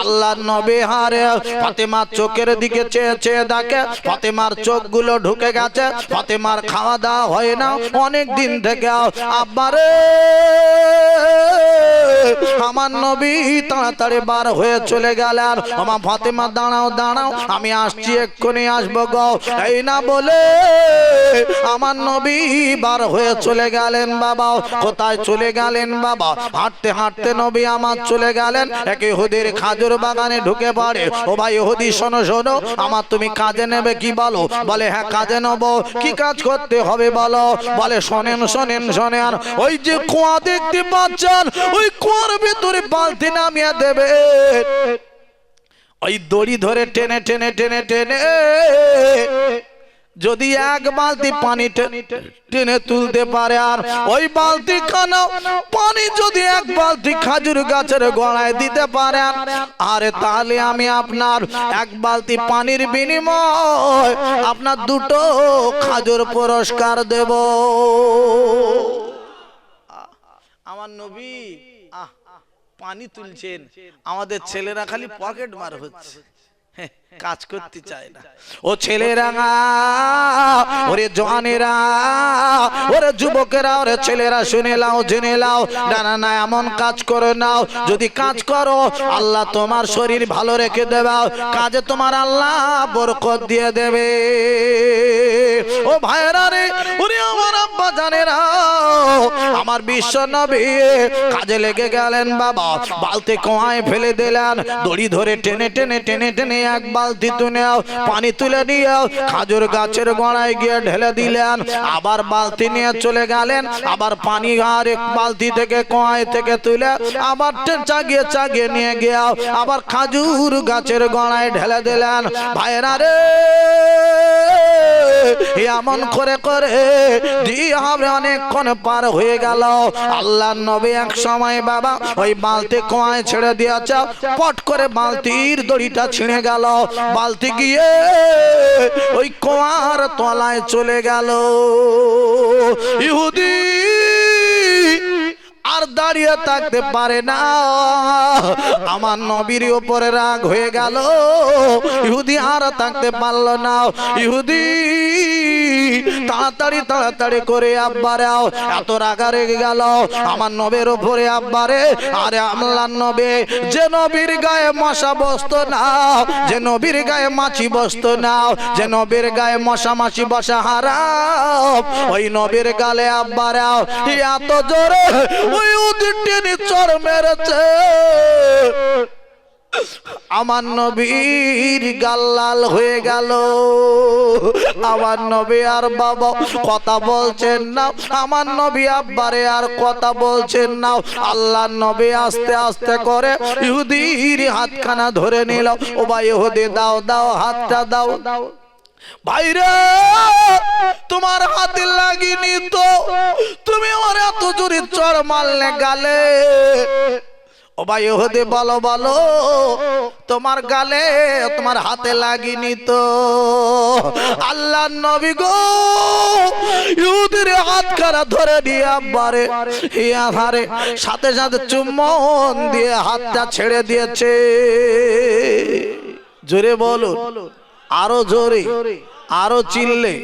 আল্লাহর নবী হারে ফাতেমার চোখের দিকে চেয়ে চেয়ে দেখে ফাতেমার চোখগুলো ঢুকে গেছে। ফাতেমার খাওয়া দাওয়া হয় না অনেক দিন থেকে। আব্বারে আমার নবী তাড়াতাড়ি বার হয়ে চলে গেলেন। আমার ফাতেমা দাঁড়াও দাঁড়াও, আমি আসছি এক্ষুনি আসবো গো। এই না বলে আমার নবী বার হয়ে চলে গেলেন। বাবা কোথায় চলে গেলেন বাবা? হাঁটতে হাঁটতে নবী আমার চলে গেলেন এক ইহুদির খাজুর বাগানে ঢুকে পড়ে। ও ভাই ইহুদি শোনো শোনো, আমার তুমি কাজে নেবে কি বলো? বলে হ্যাঁ কাজে নেবো। কি কাজ করতে হবে বলো? বলে শোনেন শোনেন শোনেন, ওই যে কুয়া দেখতে পাচ্ছেন ওই কুয়ার ভিতরে বালতি নামিয়ে দেবে, ওই দড়ি ধরে টেনে টেনে টেনে টেনে যদি এক বালতি পানি টেনে তুলতে পারে আর ওই বালতি খানা পানি যদি এক বালতি খাজুর গাছের গোড়ায় দিতে পারে আরে তাহলে আমি আপনার এক বালতি পানির বিনিময় আপনার দুটো খাজুর পুরস্কার দেব। আমার নবী পানি তুলছেন, আমাদের ছেলেরা খালি পকেট মার হচ্ছে, কাজ করতে চায় না। ও ছেলেরা, ওরে জওয়ানেরা, ওরে যুবকেরা, ওরে ছেলেরা শুনে লাও জেনে লাও, না না এমন কাজ করো নাও। যদি কাজ করো আল্লাহ তোমার শরীর ভালো রেখে দেবে, কাজে তোমার আল্লাহ বরকত দিয়ে দেবে। ও ভাইরা রে, ওরে আমার আব্বা জানেরা, আমার বিশ্ব নবী কাজে লেগে গেলেন। বাবা বালতি কোয়ায় ফেলে দিলেন, দড়ি ধরে টেনে টেনে টেনে টেনে এক বালতি তুলে পানি তুলে নিয়ে খাজুর গাছের গোড়ায় গিয়ে ঢেলে দিলেন। আবার বালতি নিয়ে চলে গেলেন, আবার পানি আর এক বালতি থেকে কোয়ায় থেকে তুলে আবার চাগিয়ে চাগিয়ে নিয়ে গিয়ে আবার খাজুর গাছের গোড়ায় ঢেলে দিলেন। ভাইরা রে, এমন করে করে দিয়ে হবে অনেকক্ষণ পার হয়ে গেল। আল্লাহর নবী এক সময় বাবা ওই বালতি কোয়ায় ছেড়ে দিয়েছে, পট করে বালতির দড়িটা ছিঁড়ে গেল, বালতি গিয়ে ওই কুয়ার তলায় চলে গেল। ইহুদি আর দাঁড়িয়ে থাকতে পারে না, আমার নবীর উপরে রাগ হয়ে গেল। ইহুদি আর থাকতে পারল না। ইহুদি তাড়াতাড়ি তাড়াতাড়ি করে আব্বারে এত রাগা রেগে গেল আমার নবীর উপরে। আব্বারে, আরে আল্লাহর নবী, যে নবীর গায়ে মশা বসতো না, যে নবীর গায়ে মাছি বসতো না, যে নবীর গায়ে মশা মাছি বসা হারাম, ওই নবীর গালে আব্বারে এত জোরে ওই উদির টেনে চর মেরেছে, আমার নবীর গাল লাল হয়ে গেল। আমার নবী আর বাবা কথা বলছেন না, আমার নবী আব্বারে আর কথা বলছেন না। আল্লাহর নবী আস্তে আস্তে করে ইহুদির হাতখানা ধরে নিল। ও ভাই ইহুদি, দাও দাও হাতটা দাও। ভাইরা, তোমার হাতে লাগিনি তো, তুমি আমার এত জোরে চড় মারলে গালে। ও ভাই ইহুদি বলো বলো তোমার গালে তোমার হাতে লাগেনি তো? আল্লাহর নবী গো ইহুদির হাত খারা ধরে দিয়ে আব্বারে ইয়া ধারে সাথে সাথে চুম্বন দিয়ে হাতটা ছেড়ে দিয়েছে। জোরে বলো, আরো জোরে, আরো চিল্লে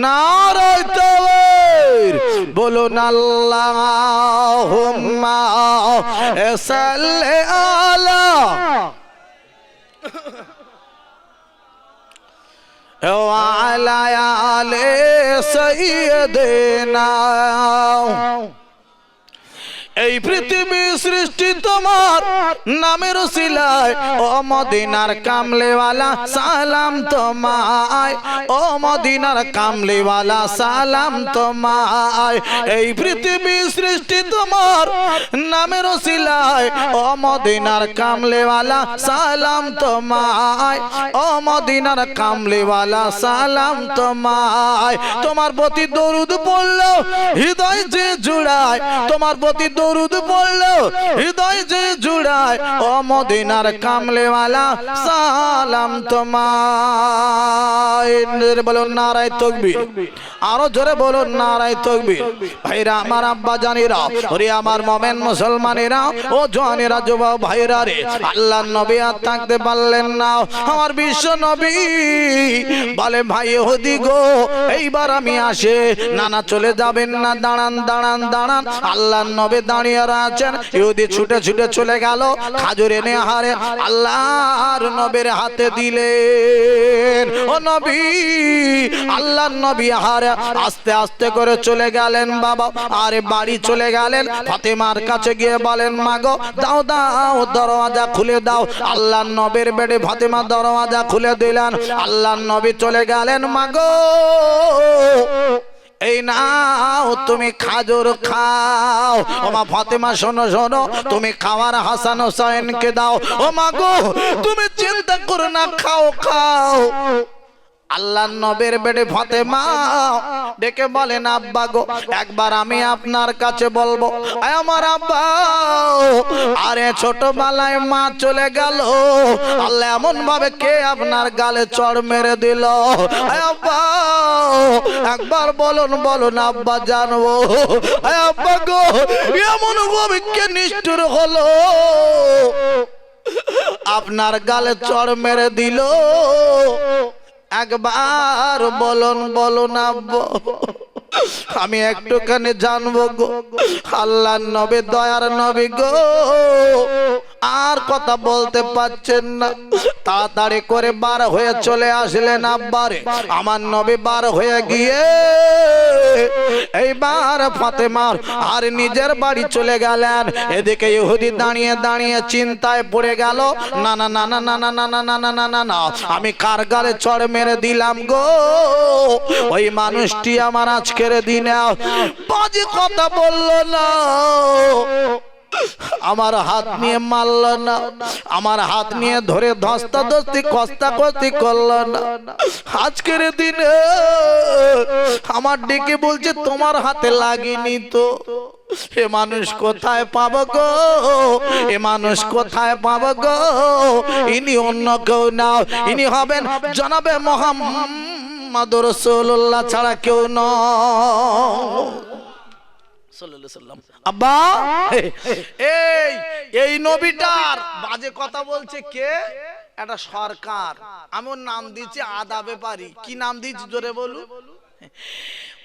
নারায়ে তাকবীর বলুন আল্লাহুম্মা সাল্লি আলা ওয়া আলা আলি সাইয়্যিদিনা। এই পৃথিবী সৃষ্টি তোমার নামের উসিলায়, ও মদিনার কামলিওয়ালা সালাম তোমায়, ও মদিনার কামলিওয়ালা সালাম তোমায়। এই পৃথিবী সৃষ্টি তোমার নামের উসিলায়, ও মদিনার কামলিওয়ালা সালাম তোমায়, ও মদিনার কামলিওয়ালা সালাম তোমায়। তোমার প্রতি দরুদ পড়লো হৃদয় যে জুড়ায়, তোমার প্রতি দরুদ পড়লো হৃদয় যে জুড়ায়, ও মদিনার কামলিওয়ালা সালাম তোমায়। বলুন নারায়ে তাকবীর, আরো জোরে বলুন নারায়ে তাকবীর। ভাইরা আমার, আব্বা জানিরা, ওরে আমার মোমেন মুসলমানেরা, ও জওয়ানেরা, যুবক ভাইরা রে, আল্লাহর নবী আর থাকতে পারলেন না। আমার বিশ্ব নবী বলে ভাই ইহুদি গো এইবার আমি আসে। না না চলে যাবেন না, দাঁড়ান দাঁড়ান দাঁড়ান। আল্লাহর নবী দাঁড়িয়ে আছেন, ইহুদি ছুটে ছুটে চলে গেল, খাজুর এনে হারে আল্লাহর নবীর হাতে দিলেন। ও নবী, আল্লাহর নবী হারে আস্তে আস্তে করে চলে গেলেন বাবা, আরে বাড়ি চলে গেলেন। ফাতেমার কাছে গিয়ে বলেন মা গো দাও দাও দরওয়াজা খুলে দাও। আল্লাহর নবীর বেডে ফাতেমা দরওয়াজা খুলে দিলেন। আল্লাহর নবী চলে গেলেন, মা গো এই নাও তুমি খাজুর খাও। ও মা ফাতেমা শোনো শোনো, তুমি খাওয়ার হাসান হোসেনকে দাও। ও মা গো তুমি চিন্তা করো না, খাও খাও। আল্লাহর নবীর বেডে ফাতেমা ডেকে বলেন আব্বা গো একবার আমি আপনার কাছে বলবো। আমার আব্বা, আরে ছোটবেলায় মা চলে গেল, আল্লাহ এমন ভাবে কে আপনার গালে চড় মেরে দিল। আব্বা একবার বলুন বলুন আব্বা জানবো। আব্বা গো এমন ভাবে কে নিষ্ঠুর হলো আপনার গালে চড় মেরে দিল? একবার বলুন বলুন আব্বা, আমি একটুখানি জানবো গো। আল্লাহর নবী দয়ার নবী গো আর কথা বলতে পারছেন না, তাড়াতাড়ি করে বার হয়ে চলে আসলেন আব্বারে। আমার নবী বার হয়ে গিয়ে এইবার ফাতেমার আর নিজের বাড়ি চলে গেলেন। এদিকে ইহুদি দাঁড়িয়ে দাঁড়িয়ে চিন্তায় পড়ে গেল, না না না না না না না না না না না না না, আমি কার গালে চড় মেরে দিলাম গো? ওই মানুষটি আমার আজকের দিনে বাজে কথা বললো না, আমার হাত নিয়ে মারল না, আমার হাত নিয়ে ধরে ধস্তাধস্তি কস্তাকস্তি করলো না। আজকের দিনে আমার ডেকে বলছে তোমার হাতে লাগেনি তো। এ মানুষ কোথায় পাবো গো? এ মানুষ কোথায় পাবো গো? ইনি অন্য কেউ না, ইনি হবেন জনাবে মুহাম্মদ রাসূলুল্লাহ ছাড়া কেউ নয়। আব্বা এই নবীটার বাজে কথা বলছে কে? একটা সরকার, আমি ওর নাম দিচ্ছি আদা ব্যাপারী। কি নাম দিচ্ছি জোরে বলু?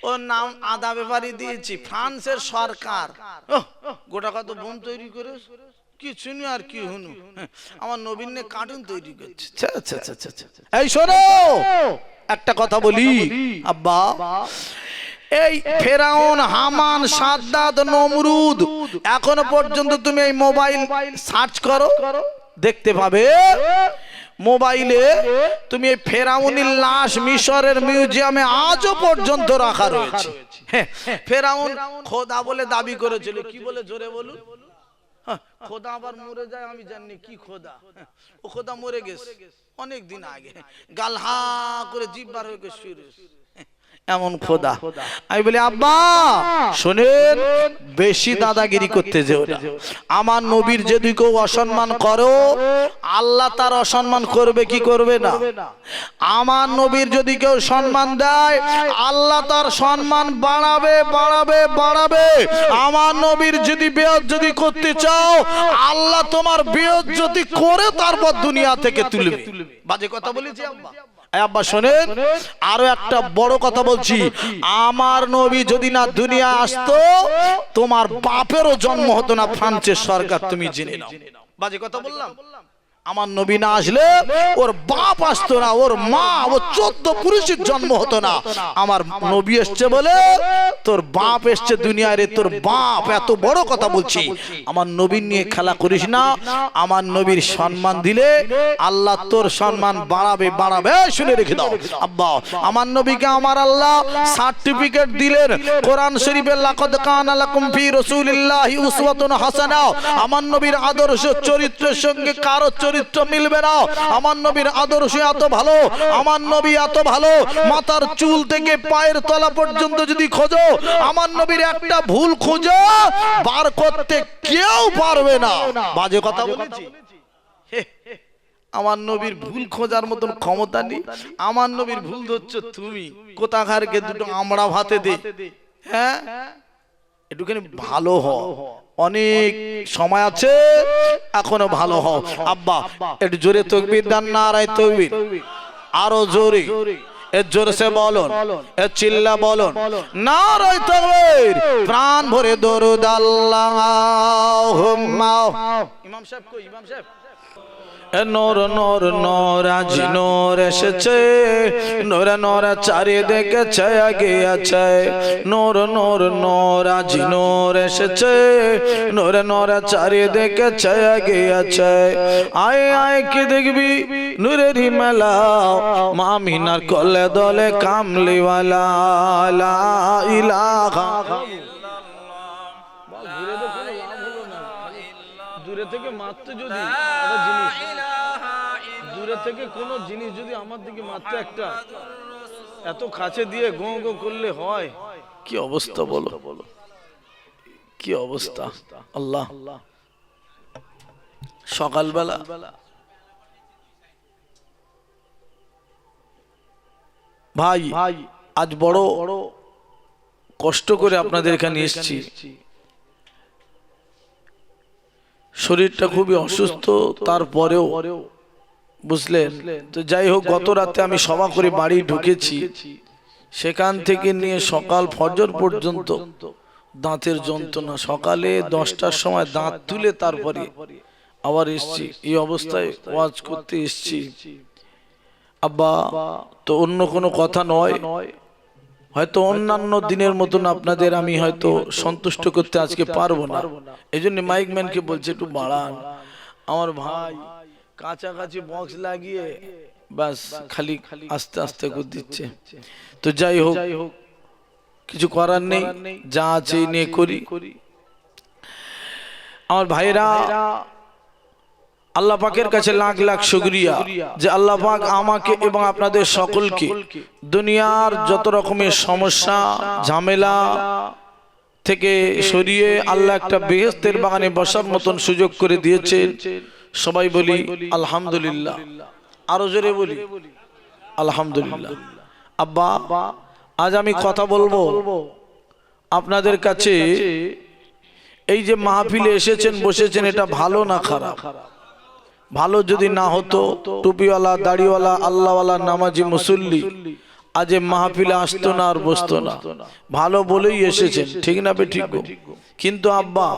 ওর নাম আদা ব্যাপারী দিয়েছি। ফ্রান্সের সরকার গোটা কত বোম তৈরি করে কিছু নি আর কি হুনু, আমার নবীন নে কার্টুন তৈরি করছে। এই শোনো একটা কথা বলি আব্বা, এই ফেরাউন, হামান, সাদ্দাত, নমরুদ, এখনো পর্যন্ত তুমি এই মোবাইল সার্চ করো দেখতে পাবে। মোবাইলে তুমি এই ফেরাউনের লাশ মিশরের মিউজিয়ামে আজও পর্যন্ত রাখা রয়েছে। ফেরাউন খোদা বলে দাবি করেছিল। কি বলে জোরে বলুন? খোদা আবার মরে যায় আমি জানি কি খোদা? ও খোদা মরে গেছে অনেক দিন আগে, গালহা করে জিভ বার হয়ে গেছে। এমন খোদা। আমি বলি আব্বা শোনেন, বেশি দাদাগিরি করতে যেও না। আমার নবীর যদি কেউ অসম্মান করো, আল্লাহ তার অসম্মান করবে কি করবে না? আমার নবীর যদি কেউ সম্মান দেয়, আল্লাহ তার সম্মান বাড়াবে বাড়াবে বাড়াবে। আমার নবীর যদি বেইজ্জতি করতে চাও, আল্লাহ তোমার বেইজ্জতি করে তারপর দুনিয়া থেকে তুলবে। বাজে কথা বলেছি আব্বা? আব্বা শোনেন, আরো একটা বড় কথা বলছি, আমার নবী যদি না দুনিয়া আসতো, তোমার বাপেরও জন্ম হতো না ফ্রান্সের সরকার, তুমি জেনে নাও। বাজে কথা বললাম? আমার নবী না আসলে ওর বাপ আসতো না, ওর মা, ও 14 পুরুষের জন্ম হতো না। আমার নবী এসছে বলে তোর বাপ এসছে দুনিয়ায় রে, তোর বাপ। এত বড় কথা বলছি, আমার নবীর নিয়ে খেলা করিস না। আমার নবীর সম্মান দিলে আল্লাহ তোর সম্মান বাড়াবে বাড়াবে। শুনে রেখে দাও আব্বা, আমার নবীকে আমার আল্লাহ সার্টিফিকেট দিলেন কোরআন শরীফে, লাকাদ কানা লাকুম ফি রাসূলিল্লাহি উসওয়াতুন হাসানাহ। আমার নবীর আদর্শ চরিত্রের সঙ্গে কারো চরিত্র মিলবে না। আমার নবীর আদর্শ এত ভালো, আমার নবী এত ভালো, মাথার চুল থেকে পায়ের তলা পর্যন্ত যদি খোঁজো, আমার নবীর একটা ভুল খোঁজো বার করতে কেউ পারবে না। বাজে কথা বলেছি? আমার নবীর ভুল খোঁজার মতন ক্ষমতা নেই। আমার নবীর ভুল ধরছো তুমি। কোথাকারকে দুটো আমড়া ভাতে দে, হ্যাঁ একটুখানি ভালো হও, অনেক সময় আছে, এখনো ভালো হও। আব্বা একটু জোরে তাকবীর দেন, নারায়ে তাকবীর। আরো জোরে, এর জোরে সে বলুন, এর চিল্লা বলুন, নারায়ে তাকবীর। প্রাণ ভরে দরুদ আল্লাহুম্মা। ইমাম সাহেব কই? ইমাম সাহেব নূর নূর নূর আজ নূর এসেছে, নূর নূর চারিদিকে ছায়া গিয়েছে। নূর নূর নূর আজ নূর এসেছে, নূর নূর চারিদিকে ছায়া গিয়েছে। আয় আয় কি দেখবি নূরেরই মেলা, মা মিনার কোলে দলে কামলিওয়ালা। লা ইলাহা দূরে থেকে মারতে, যদি একটা জিনিস দূরে থেকে কোনো জিনিস যদি আমার দিকে মারতে, একটা এত কাছে দিয়ে গো গো করলে হয় কি অবস্থা বলো? কি অবস্থা? আল্লাহ সকালবেলা ভাই আজ বড় কষ্ট করে আপনাদের এখানে এসেছি। শরীরটা খুবই অসুস্থ, তারপরেও বুঝলেন তো। যাই হোক, গত রাতে আমি সভা করে বাড়ি ঢুকেছি, সেখান থেকে নিয়ে সকাল ফজর পর্যন্ত দাঁতের যন্ত্রণা। সকালে 10টার সময় দাঁত তুলে তারপরে আবার এসছি, এই অবস্থায় ওয়াজ করতে এসছি আব্বা। তো অন্য কোনো কথা নয়, হয়তো অন্যান্য দিনের মতন আপনাদের আমি হয়তো সন্তুষ্ট করতে আজকে পারবো না। এই জন্য মাইক ম্যানকে বলছে একটু বাড়ান। আমার ভাই কাছাকাছি বক্স লাগিয়ে বাস খালি আস্তে আস্তে করে দিচ্ছে। তো যাই হোক, কিছু করার নেই, যা আছে নিয়ে করি। আমার ভাইরা, আল্লাহ পাকের কাছে লাখ লাখ শুকরিয়া যে আল্লাহ পাক আমাকে এবং আপনাদের সকলকে দুনিয়ার যত রকমের সমস্যা ঝামেলা থেকে সরিয়ে আল্লাহ একটা বেহেশতের বাগানে বসার মতন সুযোগ করে দিয়েছেন। সবাই বলি আলহামদুলিল্লাহ। আরো জোরে বলি আলহামদুলিল্লাহ। আব্বা আজ আমি কথা বলবো আপনাদের কাছে। এই যে মাহফিলে এসেছেন বসেছেন, এটা ভালো না খারাপ? ভালো যদি না হতো, টুপিওয়ালা দাড়িওয়ালা আল্লাহওয়ালা নামাজি মুসল্লি আজ মাহফিলে আসতো না আর বসতো না। ভালো বলেই এসেছেন, ঠিক না বে ঠিক? কিন্তু আব্বা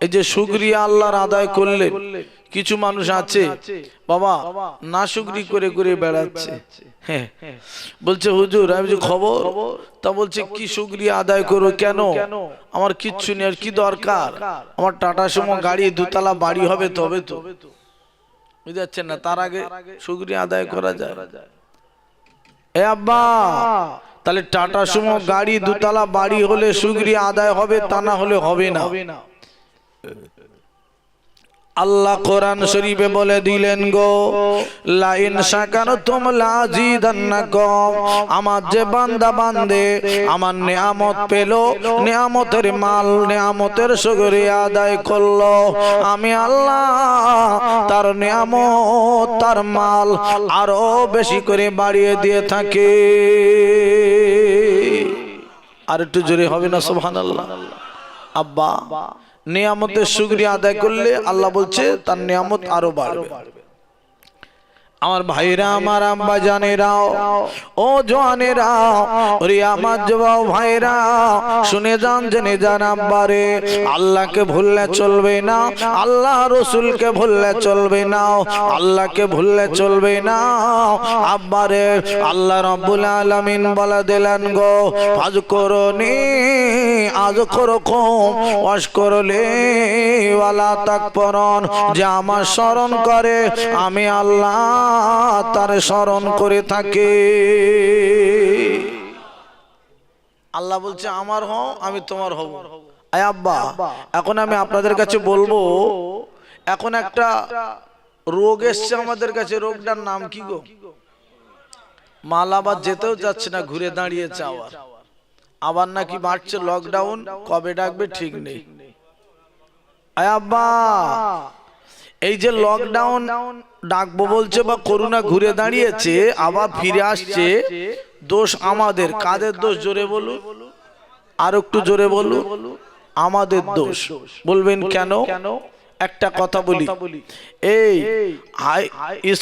এই যে শুকরিয়া আল্লাহর আদায় করলেন, কিছু মানুষ আছে বাবা না শুকরি করে করে বেড়াচ্ছে। হ্যাঁ বলছে হুজুর, আমি যে খবর তা বলছে কি শুকরিয়া আদায় করো? কেন? আমার কিচ্ছু নেই, আর কি দরকার? আমার টাটা সুমো গাড়ি, 2 তলা বাড়ি হবে তবে তো, বুঝতে পারছেন না? তার আগে শুকরিয়া আদায় করা যায়? এ আব্বা, তাহলে টাটা সুমো গাড়ি, 2 তলা বাড়ি হলে শুকরিয়া আদায় হবে, তা না হলে হবে না। আল্লাহ কোরআন শরীফে বলে দিলেন গো, লা ইন শাকারতুম লাযিদান্নাকুম। আমার যে বান্দা বান্দে আমার নিয়ামত পেল, নিয়ামতের মাল, নিয়ামতের শুকরিয়া আদায় করলো, আমি আল্লাহ তার নিয়ামত, তার মাল আরো বেশি করে বাড়িয়ে দিয়ে থাকি। আর একটু জোরে হবে না সুবহানাল্লাহ? আব্বা নিয়ামতের শুকরিয়া আদায় করলে আল্লাহ বলছে তার নিয়ামত আরো বাড়বে। আমার ভাইরা, আমার আম্মা জানেরাও, ও জওয়ানেরাও, ওরে আমার যুবক ভাইরা, শুনে যান, জেনে যান আব্বারে, আল্লাহকে ভুললে চলবে না, আল্লাহ রসুলকে ভুললে চলবে না, আল্লাহকে ভুললে চলবে না আব্বারে। আল্লাহ রাব্বুল আলামিন বলে দিলেন গো, ফাজকুরনি আযকুরকুম ওয়াশকুরলি ওয়ালা তাকফুরুন। যে আমার স্মরণ করে আমি আল্লাহ তার স্মরণ করে থাকে। আল্লাহ বলছে আমার হও, আমি তোমার হব। আয় আব্বা, এখন আমি আপনাদের কাছে বলবো, এখন একটা রোগ এসছে আমাদের কাছে। রোগটার নাম কি গো? মালাবাদ যেতেও যাচ্ছে না, ঘুরে দাঁড়িয়েছে। আবার নাকি বাড়ছে লকডাউন, কবে ডাকবে ঠিক নেই। আয় আব্বা, এই যে লকডাউন ডাকবো বলছে বা করোনা ঘুরে দাঁড়িয়েছে, আবার ফিরে আসছে, দোষ আমাদের। কাদের দোষ জোরে বলুন, আর একটু জোরে বলুন। আমাদের দোষ। বলবেন কেন? একটা কথা বলি, এই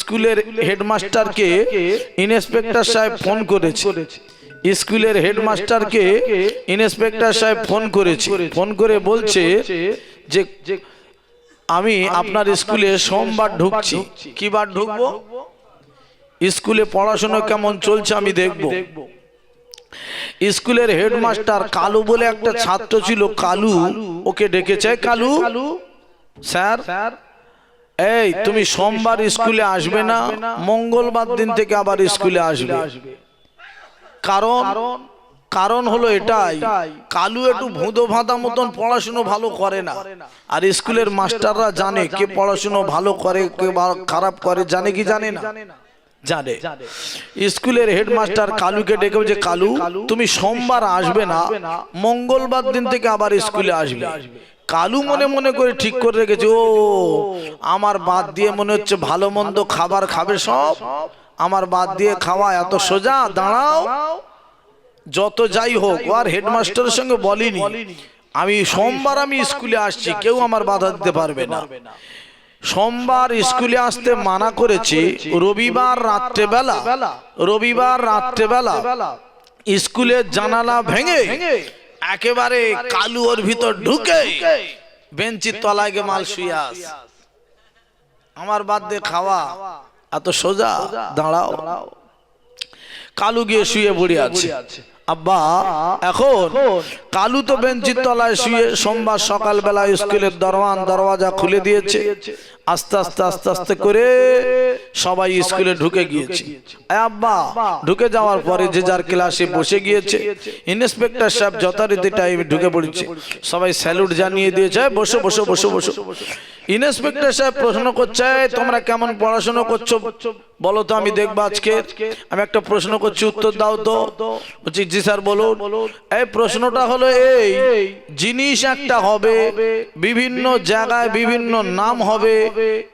স্কুলের হেডমাস্টারকে ইন্সপেক্টর সাহেব ফোন করেছে। স্কুলের হেডমাস্টারকে ইন্সপেক্টর সাহেব ফোন করেছে, ফোন করে বলছে যে আমি আপনার স্কুলে সোমবার ঢুকছি। কি বার ঢুকবো? স্কুলে পড়াশোনা কেমন চলছে আমি দেখব। স্কুলের হেডমাস্টার কালু বলে একটা ছাত্র ছিল, কালু ওকে ডেকেছে। কালু স্যার, এই তুমি সোমবার স্কুলে আসবে না, মঙ্গলবার দিন থেকে আবার স্কুলে আসবে। কারণ হলো এটাই, কালু একটু ভুঁদো ভাঁদা মতন পড়াশুনো ভালো করে না। আর স্কুলের মাস্টাররা জানে কে পড়াশুনো ভালো করে, কে খারাপ করে, জানে কি জানে না? জানে। স্কুলের হেডমাস্টার কালুকে ডেকে যে কালু তুমি সোমবার আসবে না, মঙ্গলবার দিন থেকে আবার স্কুলে আসবে। কালু মনে মনে করে ঠিক করে রেখেছে, ও আমার বাদ দিয়ে মনে হচ্ছে ভালো মন্দ খাবার খাবে সব, আমার বাদ দিয়ে খাওয়া এত সোজা? দাঁড়াও, যত যাই হোক, আর হেডমাস্টারের সঙ্গে বলিনি আমি সোমবার আমি স্কুলে আসছি, কেউ আমার বাধা দিতে পারবে না। সোমবার স্কুলে আসতে মানা করেছে। রবিবার রাত্রেবেলা স্কুলের জানালা ভেঙে একেবারে কালু ওর ভিতর ঢুকে বেঞ্চির তলায় গে মাল শুয়ে আস। আমার বাদ দিয়ে খাওয়া এত সোজা? দাঁড়াও। কালু গিয়ে শুয়ে পড়ে আছে। আব্বা, এখন কালু তো বেঞ্চির তলায় শুয়ে, সোমবার সকালবেলা স্কুলের দরওয়াজা খুলে দিয়েছে। আস্তে আস্তে আস্তে আস্তে করে সবাই স্কুলে ঢুকে গিয়েছে। আব্বা, ঢুকে যাওয়ার পরে যে যার ক্লাসে বসে গিয়েছে। ইন্সপেক্টর সাহেব যথারীতি টাইমে ঢুকে পড়েছে, সবাই স্যালুট জানিয়ে দিয়েছে, বসো বসো বসো বসো। ইন্সপেক্টর সাহেব প্রশ্ন করছে, তোমরা কেমন পড়াশোনা করছো বলো তো, আমি দেখবো আজকে। আমি একটা প্রশ্ন করছি, উত্তর দাও তো। বলছি জি স্যার বলুন। এই প্রশ্নটা হলো এই, জিনিস একটা হবে, বিভিন্ন জায়গায় বিভিন্ন নাম হবে,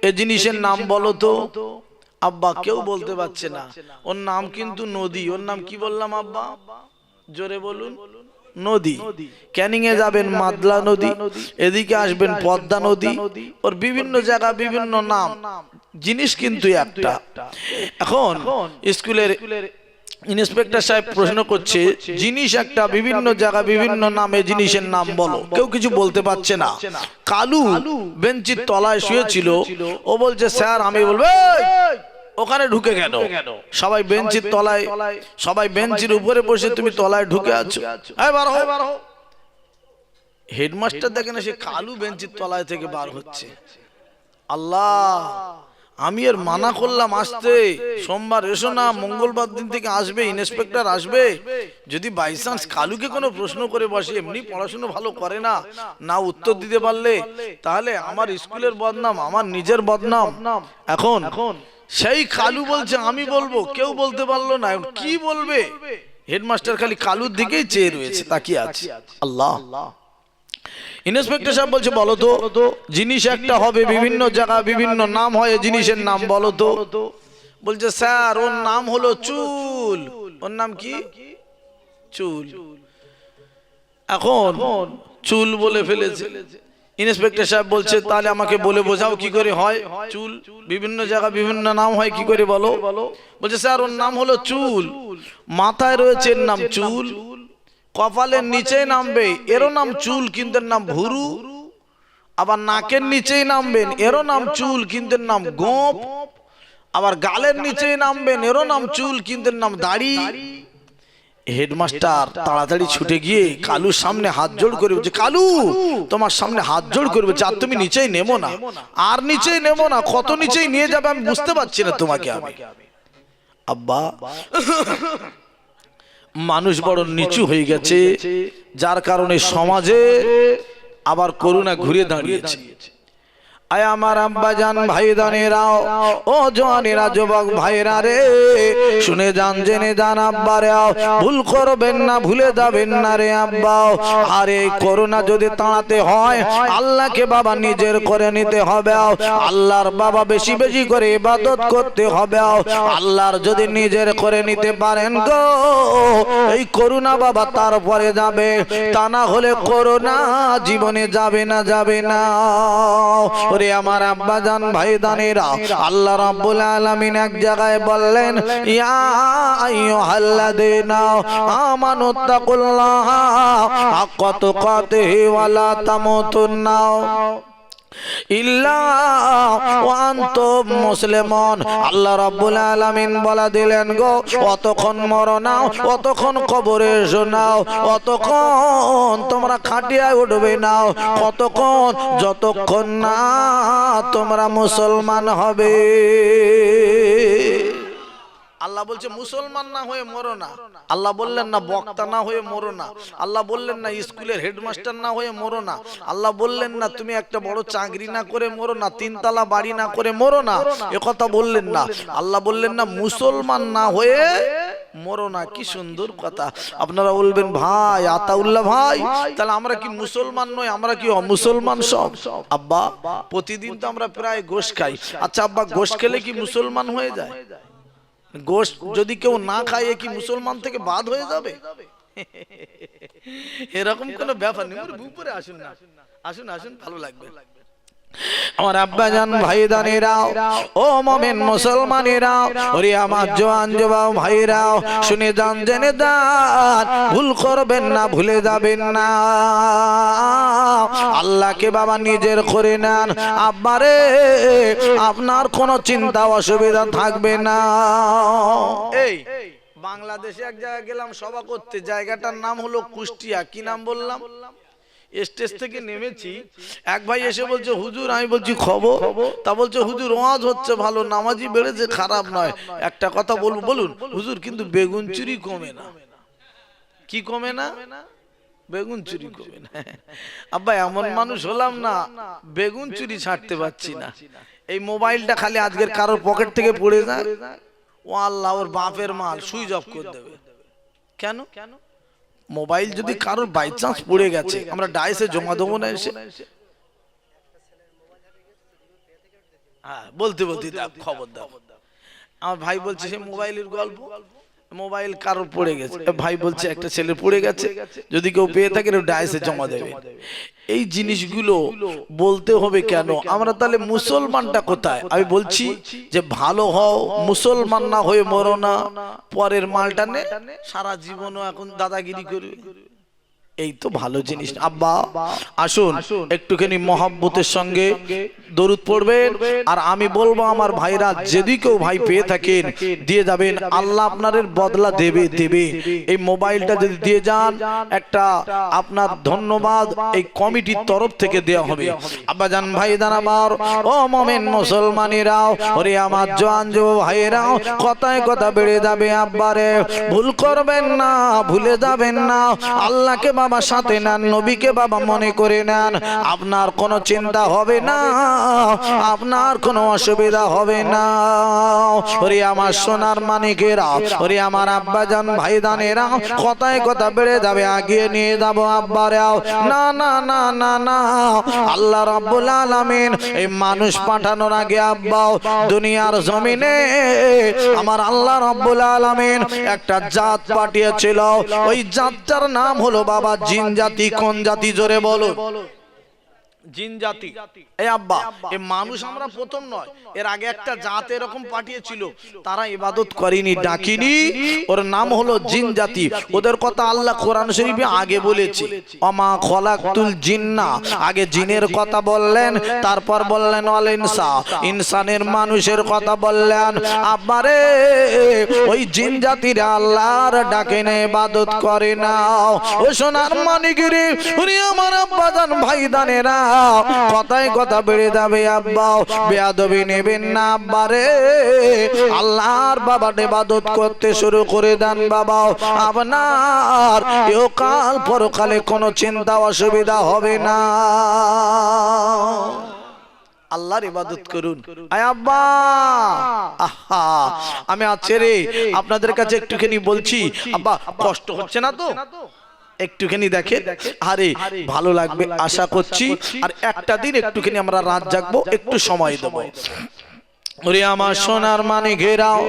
এই জিনিসের নাম বলো তো। আব্বা কেউ বলতে পারছে না। ওর নাম কিন্তু নদী। ওর নাম কি বললাম আব্বা? জোরে বলুন। নদী। ক্যানিং এ যাবেন মাদলা নদী, এদিকে আসবেন পদ্মা নদী। ওর বিভিন্ন জায়গা বিভিন্ন নাম, জিনিস কিন্তু একটা। এখন স্কুলের ইন্সপেক্টর সাহেব প্রশ্ন করছে, জিনিস একটা, বিভিন্ন জায়গা বিভিন্ন নামে জিনিসের নাম বলো। কেউ কিছু বলতে পারছে না। কালু বেঞ্চির তলায় শুয়েছিল, ও বলছে স্যার আমি বলবো। ওখানে ঢুকে কেন? সবাই বেঞ্চির তলায়, সবাই বেঞ্চির উপরে বসে, তুমি তলায় ঢুকে আছো। হেডমাস্টার দেখে না, সে কালু বেঞ্চির তলায় থেকে বার হচ্ছে। আল্লাহ, আমি এর মানা করলাম আসতে, সোমবার এসো না, মঙ্গলবার দিন থেকে আসবে, ইন্সপেক্টর আসবে। যদি বাই চান্স কালুকে কোনো প্রশ্ন করে বসে, এমনি পড়াশোনা ভালো করে না, না উত্তর দিতে পারলে, তাহলে আমার স্কুলের বদনাম, আমার নিজের বদনাম। এখন সেই কালু বলছে আমি বলবো, কেউ বলতে পারলো না, কি বলবে? হেডমাস্টার খালি কালুর দিকেই চেয়ে রয়েছে, তাকিয়ে আছে। আল্লাহ, ইন্সপেক্টর সাহেব বলছে বলো তো, জিনিস একটা হবে, বিভিন্ন জায়গা বিভিন্ন নাম হয়, জিনিসের নাম বলো তো। বলছে স্যার ওর নাম হলো চুল। ওর নাম কি? চুল। এখন চুল বলে ফেলেছে। ইন্সপেক্টর সাহেব বলছে তাহলে আমাকে বলে বোঝাও কি করে হয় চুল, বিভিন্ন জায়গা বিভিন্ন নাম হয়, কি করে বলো? বলছে স্যার ওর নাম হলো চুল, মাথায় রয়েছে এর নাম চুল, কপালের নিচে নামবে এরও নাম চুল কিন্তু এর নাম ভুরু, আবার নাকের নিচেই নামবেন এরও নাম চুল কিন্তু এর নাম গোঁপ, আবার গালের নিচেই নামবেন এরও নাম চুল কিন্তু এর নাম দাড়ি। হেডমাস্টার তাড়াতাড়ি ছুটে গিয়ে কালুর সামনে হাত জোড় করে বলছে কালু তোমার সামনে হাত জোড় করবে, আর তুমি নিচেই নেমো না, আর নিচেই নেমো না, কত নিচেই নিয়ে যাবে আমি বুঝতে পারছি না তোমাকে আমি। আব্বা মানুষ বড় নিচু হয়ে গেছে, যার কারণে সমাজে আবার করুণা ঘুরে দাঁড়িয়েছে। আয় আমার আব্বা জান ভাইদানেরাও, ও জওয়ানেরা, যুবক ভাইরা রে, শুনে যান জেনে যান আব্বা রে, ভুল করবেন না, ভুলে যাবেন না রে আব্বা। আর এই করোনা যদি তাড়াতে হয় আল্লাহকে বাবা নিজের করে নিতে হবে, আল্লাহর বাবা বেশি বেশি করে ইবাদত করতে হবে। আল্লাহর যদি নিজের করে নিতে পারেন গো, এই করোনা বাবা তারপরে যাবে, তা না হলে করোনা জীবনে যাবে না, যাবে না। ওরে আমার আব্বা জান ভাইদানেরা, আল্লাহ রাব্বুল আলামিন এক জায়গায় বললেন ইয়া আইয়ুহাল্লাযীনা আমানুত্তাকুল্লাহা হাক্কা তুকাতিহি ওয়া লা তামুতুন্না ইল্লা ওয়া আনতুম মুসলিমুন। আল্লাহ রাব্বুল আলামিন বলা দিলেন গো, অতক্ষণ মরো না, অতক্ষণ কবরে শোনাও, অতক্ষণ তোমরা খাটিয়ায় উঠবে না, কতক্ষণ যতক্ষণ না তোমরা মুসলমান হবে। আল্লাহ বলছে মুসলমান না হয়ে মরো না, আল্লাহ বললেন না বক্তা না হয়ে মরো না, আল্লাহ বললেন না স্কুলের হেডমাস্টার না হয়ে মরো না, আল্লাহ বললেন না তুমি একটা বড় চাকরি না করে মরো না, তিনতলা বাড়ি না করে মরো না, একথা বললেন না। আল্লাহ বললেন না মুসলমান না হয়ে মরো না। কি সুন্দর কথা। আপনারা বলবেন ভাই আতাউল্লাহ ভাই, তাহলে আমরা কি মুসলমান নই, আমরা কি অমুসলমান সব? আব্বা প্রতিদিন তো আমরা প্রায় গোশ খাই। আচ্ছা আব্বা গোশ খেলে কি মুসলমান হয়ে যায়? গোশত যদি কেউ না খায় কি মুসলমান থেকে বাদ হয়ে যাবে? এরকম কোনো ব্যাপার নেই। উপরে আসুন না, আসুন আসুন, ভালো লাগবে। আমার আব্বা জান ভাইদানেরা, ও মুমিন মুসলমানেরা, ওরে আমার জওয়ান যুবক ভাইরা, শুনে যান জেনে যান, ভুল করবেন না, ভুলে যাবেন না। আল্লাহকে বাবা নিজের করে নেন, আব্বারে আপনার কোনো চিন্তা অসুবিধা থাকবে না। এই বাংলাদেশে এক জায়গায় গেলাম সভা করতে, জায়গাটার নাম হলো কুষ্টিয়া। কি নাম বললাম? স্টেজ থেকে নেমেছি, এক ভাই এসে বলছে হুজুর, আমি বলছি খবর, তা বলছে হুজুর ওয়াজ হচ্ছে ভালো, নামাজি বেড়েছে, খারাপ নয়, একটা কথা বলবো বলুন হুজুর, কিন্তু বেগুন চুরি কমে না। কি কমে না? বেগুন চুরি কমে না। আব্বা এমন মানুষ হলাম না, বেগুন চুরি ছাড়তে পারছি না। এই মোবাইলটা খালি আজকের কারোর পকেট থেকে পড়ে যায়, ও আল্লাহ ওর বাপের মাল সুইচ অফ করে দেবে। কেন? মোবাইল যদি কারোর বাই চান্স পড়ে গেছে, আমরা ডাইসে জমা দেবো না এসে? হ্যাঁ বলতে বলতে খবর দাও। আমার ভাই বলছে সে মোবাইলের গল্প, মোবাইল কারোর পড়ে গেছে, ভাই বলছে একটা ছেলে পড়ে গেছে, যদি কেউ পেয়ে থাকে ডাইসে জমা দেবে। এই জিনিসগুলো বলতে হবে কেন? আমরা তাহলে মুসলমানটা কোথায়? আমি বলছি যে ভালো হও, মুসলমান না হয়ে মরো না, পরের মালটা নে, সারা জীবনও এখন দাদাগিরি করবে। এই তো ভালো জিনিস। আব্বা আসুন একটুখানি মহব্বতের সঙ্গে দরুদ পড়বেন, আর আমি বলবো আমার ভাইরা যদি কেউ ভাই পেয়ে থাকেন দিয়ে যাবেন, আল্লাহ আপনাদের বদলা দেবে দেবে। এই মোবাইলটা যদি দিয়ে যান একটা আপনার ধন্যবাদ এই কমিটির তরফ থেকে দেওয়া হবে। আব্বা জান ভাই দান আমার, ও মোমেন মুসলমানেরাও, ওরে আমার জওয়ান যুব ভাইরাও, কথায় কথা বেড়ে যাবে। আব্বারে ভুল করবেন না, ভুলে যাবেন না, আল্লাহকে বাবা সাথে নেন, নবীকে বাবা মনে করে নেন, আপনার কোনো চিন্তা হবে না, আপনার কোনো অসুবিধা হবে না। ওরে আমার সোনার মানিকেরা, ওরে আমার আব্বাজান ভাইদানেরা, কথায় কথা বেড়ে যাবে, আগিয়ে নিয়ে যাবো আব্বারাও। না না না না না, আল্লাহ রাব্বুল আলামিন এই মানুষ পাঠানোর আগে আব্বাও দুনিয়ার জমিনে আমার আল্লাহ রাব্বুল আলামিন একটা জাত পাঠিয়েছিল। ওই জাতটার নাম হলো বাবা জিন জাতি। কোন জাতি জোরে বলো? জিন জাতি। এই আব্বা এই মানুষ আমরা প্রথম নয়, এর আগে একটা জাত এরকম পাঠিয়েছিল, তারা ইবাদত করেনি, ডাকিনি, ওর নাম হলো জিন জাতি। ওদের কথা আল্লাহ কোরআন শরীফে আগে বলেছে, ওমা খলাকতুল জিন্না, আগে জিনের কথা বললেন, তারপর বললেন ওয়াল ইনসা, ইনসানের মানুষের কথা বললেন। আব্বারে ওই জিন জাতিরা আল্লাহর ডাকে না, ইবাদত করে না। ও সোনার মানিকরে, ওরে আমার আব্বাজান ভাইদানেরা, কথায় কথা বেড়ে যাবে আব্বা, বেয়াদবি নেবেন না আব্বারে। আল্লাহর বাবা ইবাদত করতে শুরু করে দেন বাবা, আপনার ইহকাল পরকালে কোনো চিন্তা অসুবিধা হবে না। আল্লাহর ইবাদত করুন। আয় আব্বা, আহা আমি আছে রে আপনাদের কাছে একটুখানি বলছি, আব্বা কষ্ট হচ্ছে না তো? একটুখানি দেখে, আরে ভালো লাগবে আশা করছি। আর একটা দিন একটুখানি আমরা রাত জাগবো, একটু সময় দেবো। ওরে আমার সোনার মানে ঘেরাও,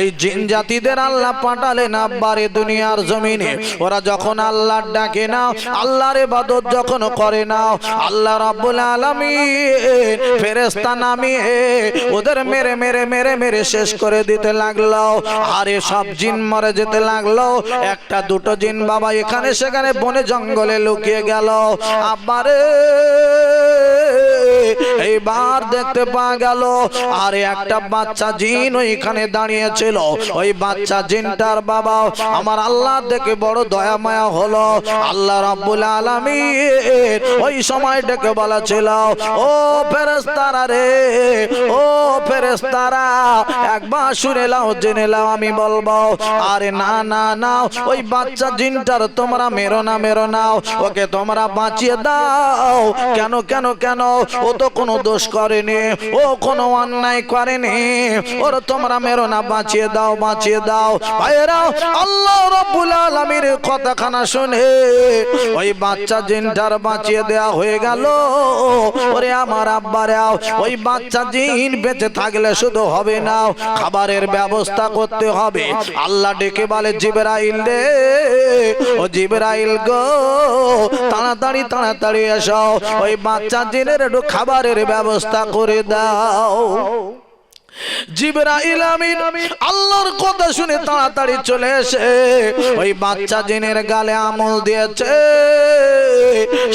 এই জিন জাতিদের আল্লাহ পাঠালেন আব্বারে দুনিয়ার জমিনে। ওরা যখন আল্লাহর ডাকে না, আল্লাহর ইবাদত যখন করে না, আল্লাহ রাব্বুল আলামিন ফেরেশতা নামিয়ে ওদের মেরে মেরে মেরে মেরে শেষ করে দিতে লাগলো। আরে সব জিন মরে যেতে লাগলো, একটা দুটো জিন বাবা এখানে সেখানে বনে জঙ্গলে লুকিয়ে গেল। আব্বারে এইবার দেখতে পাওয়া গেল আরে একটা বাচ্চা জিন ওইখানে দাঁড়িয়েছিল। ওই বাচ্চা জিনটার বাবা আমার আল্লাহ দেখে বড় দয়া মায়া হলো। আল্লাহ রাব্বুল আলামিন ওই সময় ডেকে বলেছিল, ও ফেরেশতারা রে, ও ফেরেশতারা, একবার শুনে নাও, জেনে নাও আমি বলবো। আরে না না না, ওই বাচ্চা জিনটার তোমরা মেরো না, মেরো না, ওকে তোমরা বাঁচিয়ে দাও। কেন কেন কেন? ও তো কোনো দোষ করেনি, ও কোনো অন্যায় করেনি, ওর তোমরা মেরো না, বাঁচিয়ে দাও, বাঁচিয়ে দাও। ভাইরা আল্লাহ রাব্বুল আলামিনের কথাখানা শুনে ওই বাচ্চা জিনটার বাঁচিয়ে দেয়া হয়ে গেল। ওরে আমার আব্বারাও, ওই বাচ্চা জিন বেঁচে থাকলে শুধু হবে না, খাবারের ব্যবস্থা করতে হবে। আল্লাহ ডেকে বলে, জিবরাইল রে, ও জিবরাইল গো, তাড়াতাড়ি তাড়াতাড়ি এসো, ওই বাচ্চা জিনের একটু খাবারের ব্যবস্থা করে দাও। জিবরাইল আমিন আল্লাহর কথা শুনে তাড়াতাড়ি চলে এসে ওই বাচ্চা জিনের গালে আমল দিয়েছে,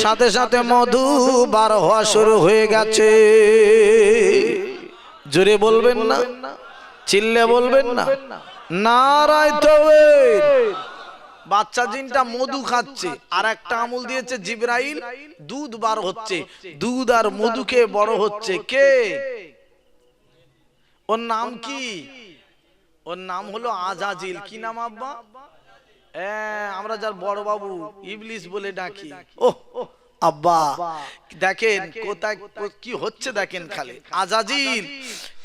সাথে সাথে মধু বার হওয়া শুরু হয়ে গেছে। জোরে বলবেন না, চিল্লে বলবেন না, নারায়ে তাকবীর। বাচ্চা জিনটা মধু খাচ্ছে, আর একটা আমল দিয়েছে জিবরাইল, দুধ বার হচ্ছে, দুধ আর মধুকে বড় হচ্ছে কে? ওর নাম কি? ওর নাম হলো আজাজিল। কি নাম আব্বা? আমরা যার বড় বাবু ইবলিস বলে ডাকি। ওহ আব্বা দেখেন কোথায় কি হচ্ছে, দেখেন খালি। আজাজিল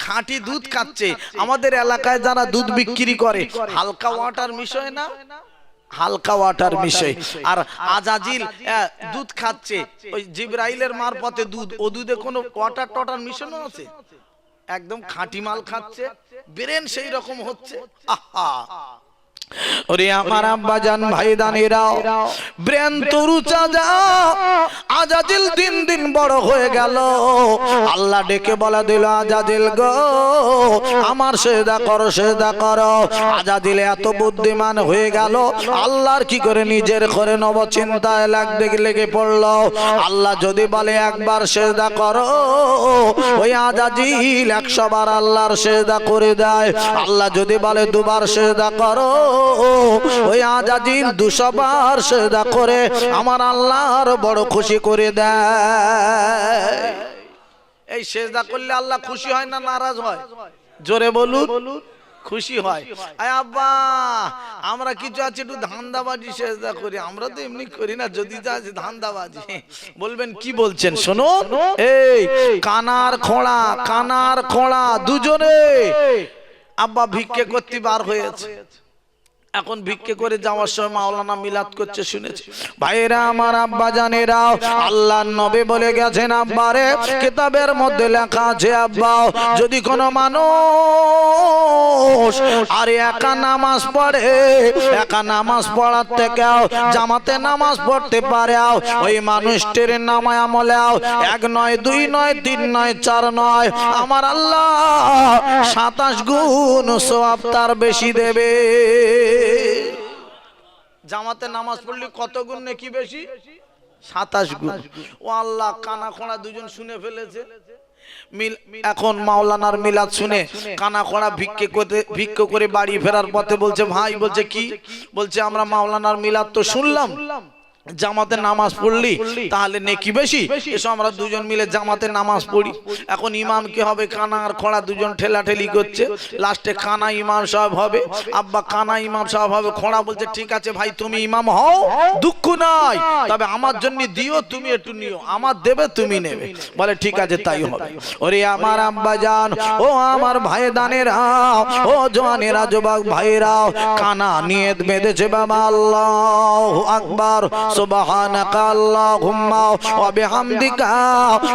খাঁটি দুধ খাচ্ছে। আমাদের এলাকায় যারা দুধ বিক্রি করে হালকা ওয়াটার মিশয় না, হালকা ওয়াটার মিশে, আর আজাজিল দুধ খাচ্ছে ওই জিবরাইলের মারফতে দুধ। ও দুধে কোনো ওয়াটার টটার মিশানো আছে? একদম খাঁটি মাল খাচ্ছে, ব্রেন সেই রকম হচ্ছে। আহা ওরে আমার আব্বাজান ভাইদানিরাও ব্রেন তরুচা যাও আজাজিল দিন দিন বড় হয়ে গেল আল্লাহ ডেকে বলা দিল আজাজিল গো আমার সেজদা করো সেজদা করো আজাজিল এত বুদ্ধিমান হয়ে গেল আল্লাহর কি করে নিজের করে নব চিন্তায় লেগে পড়লো আল্লাহ যদি বলে একবার সেজদা করো ওই আজাজিল 100 বার আল্লাহর সেজদা করে দেয় আল্লাহ যদি বলে দুবার সেজদা করো ওই আজাজিল 200 বার সেজদা করে আমার আল্লাহর বড় খুশি করে দেয় এই সেজদা করলে আল্লাহ খুশি হয় না নারাজ হয় জোরে বলুন খুশি হয় আয় আব্বা আমরা কিছু আছে একটু ধান্দাবাজি সেজদা করি আমরা তো এমনি করি না যদি যা আছে ধান্দাবাজি বলবেন কি বলছেন শোনো এই কানার খোঁড়া দুজনে আব্বা ভিক্ষে করতে বার হয়েছে এখন ভিক্ষে করে যাওয়ার সময় মাওলানা মিলাদ করছে শুনেছি ভাইরা আমার আব্বা জানেরা আল্লাহর নবী বলে গেছেন আব্বারে কিতাবের মধ্যে লেখা আছে আব্বা যদি কোনো মানুষ আর একা নামাজ পড়ে একা নামাজ পড়ার থেকে জামাতে নামাজ পড়তে পারে ওই মানুষটির নামায় আমলে 1 নয় 2 নয় 3 নয় 4 নয় আমার আল্লাহ 27 গুণ সওয়াব তার বেশি দেবে জামাতে নামাজ পড়লে কত গুণ নেকি বেশি 27 গুণ ও আল্লাহ কানা খোঁড়া দুজন শুনে ফেলেছে এখন মাওলানার মিলাদ শুনে কানা খোঁড়া ভিক্ষে করে বাড়ি ফেরার পথে বলছে ভাই বলছে কি বলছে আমরা মাওলানার মিলাদ তো শুনলাম জামাতে নামাজ পড়লি তাহলে নেকি বেশি এসো আমরা দুজন মিলে জামাতে নামাজ পড়ি এখন ইমাম কি হবে কানা আর খোঁড়া দুজন ঠেলাঠেলি করছে লাস্টে কানা ইমাম সাহেব হবে আব্বা কানা ইমাম সাহেব হবে খোঁড়া বলছে ঠিক আছে ভাই তুমি ইমাম হও দুঃখ নাই তবে আমার জন্য দিও তুমি একটু নিও আমার দেবে তুমি নেবে বলে ঠিক আছে তাই হবে ওরে আমার আব্বা জান ও আমার ভাই দানেরা ও জওয়ানেরা যুবক ভাইরা কানা নিয়ত বেঁধেছে বাবা আল্লাহু আকবার سبحانك اللهم وبحمدك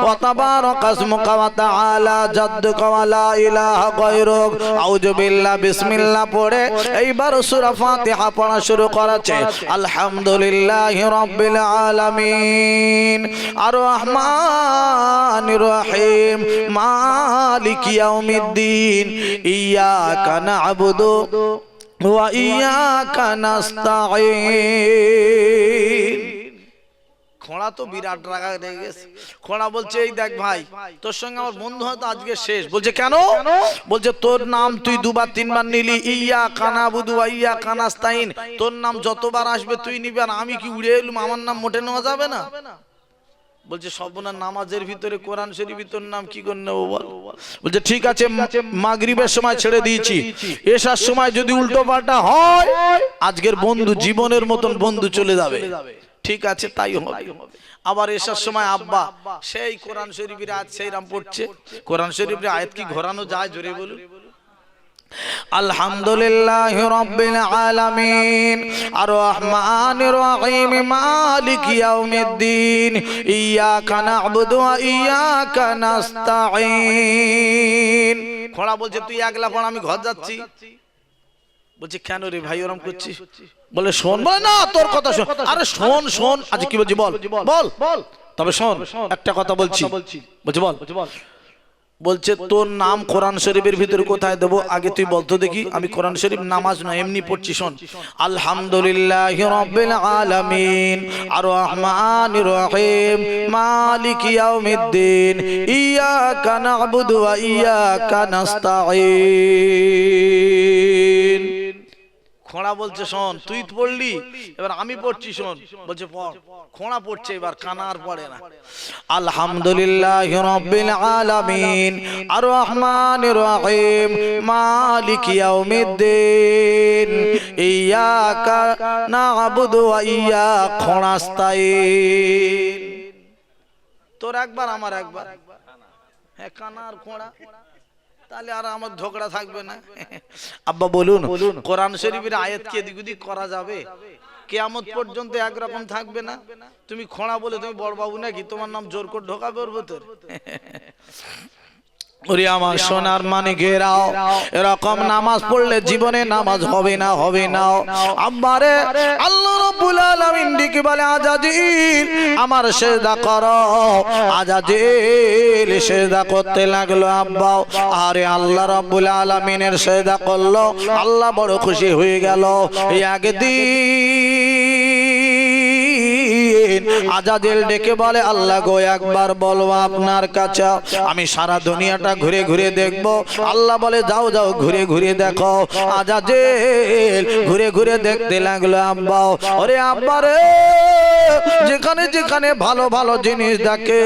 وتبارك اسمك وتعالى جدك ولا اله غيرك اعوذ بالله بسم الله পড়ে এইবার সূরা ফাতিহা পড়া শুরু করেছে আলহামদুলিল্লাহি রাব্বিল আলামিন আর রহমানির রহিম মালিকি ইয়াউমিদ্দিন ইয়াকা না'বুদু ওয়া ইয়াকা নাস্তাঈন খোঁড়া তো বিরাট রাগা রেগে গেছে খোঁড়া বলছে এই দেখ ভাই তোর সঙ্গে আমার বন্ধু হয়তো আজকে শেষ বলছে কেন বলছে তোর নাম তুই 2 বার 3 বার নিলি ইয়াকা না'বুদু ওয়া ইয়াকা নাস্তাঈন তোর নাম যতবার আসবে তুই নিবি আর আমি কি উড়ে এলুম আমার নাম মোটে নেওয়া যাবে না বলছে সবনা নামাজের ভিতরে কোরআন শরীফের তোর নাম কি করে নেব বল বলছে ঠিক আছে মাগরিবের সময় ছেড়ে দিয়েছি এশার সময় যদি উল্টো পাল্টা হয় আজকের বন্ধু জীবনের মতন বন্ধু চলে যাবে ঠিক আছে তাই হবে আবার এশার সময় আব্বা সেই কোরআন শরীফের আয়াত সেই রাম পড়ছে কোরআন শরীফের আয়াত কি ঘোরানো যায় জোরে বলুন আলহামদুলিল্লাহি রাব্বিল আলামিন আর রহমানির রহিম মালিকি ইয়াউমিদ্দিন ইয়াকা না'বুদু ওয়া ইয়াকা নাস্তাঈন খোঁড়া বলছে তুই একলা পড় আমি ঘর যাচ্ছি বলছে কেন রে ভাই ওরম করছিস বলে শোন বলে না তোর কথা শোন আরে শোন শোন আজ কি বলছি বল বল তবে শোন একটা কথা বলছি বলছে বল বলছে তোর নাম কোরআন শরীফের ভিতরে কোথায় দেব আগে তুই বলতো দেখি আমি কোরআন শরীফ নামাজ না এমনি পড়ছি শোন আলহামদুলিল্লাহি রাব্বিল আলামিন আর রহমানির রহিম মালিকি ইয়াউমিদ্দিন ইয়াকা না'বুদু ওয়া ইয়াকা নাস্তাঈন খোঁড়া বলছে শোন তুই পড়লি এবার আমি পড়ছি শোন বলছে পড় খোঁড়া পড়ছে এবার কানার পড়ে না আলহামদুলিল্লাহি রাব্বিল আলামিন আর রহমানির রহিম মালিকি ইয়াউমিদ্দিন ইয়াকা না'বুদু ওয়া ইয়াকা নাস্তাঈন তোর একবার আমার একবার হ্যাঁ কানার খোঁড়া তাহলে আর আমার ঝগড়া থাকবে না আব্বা বলুন কোরআন শরীফের আয়াত কি এদিক ওদিক করা যাবে কিয়ামত পর্যন্ত একরকম থাকবে না তুমি খোঁড়া বলে তুমি বড় বাবু নাকি তোমার নাম জোর করে ঢোকাবে ওর ভিতর ওরে আমার সোনার মানিকেরাও, এরকম নামাজ পড়লে জীবনে নামাজ হবে না, হবে না। আব্বারে আল্লাহ রাব্বুল আলামিন ডেকে বলে আজাজিল আমার সিজদা করো। আজাজিল সিজদা করতে লাগলো আব্বা, আরে আল্লাহ রাব্বুল আলামিনের সিজদা করলো, আল্লাহ বড় খুশি হয়ে গেল। একদিন আজাজিল ডেকে বলে আল্লাহ গো একবার বলো আপনার কাছে আমি সারা দুনিয়াটা ঘুরে ঘুরে দেখব। আল্লাহ বলে যাও যাও ঘুরে ঘুরে দেখো। আজাজিল ঘুরে ঘুরে দেখতে লাগলো আব্বা, ওরে আব্বা রে যেখানে যেখানে ভালো ভালো জিনিস দেখে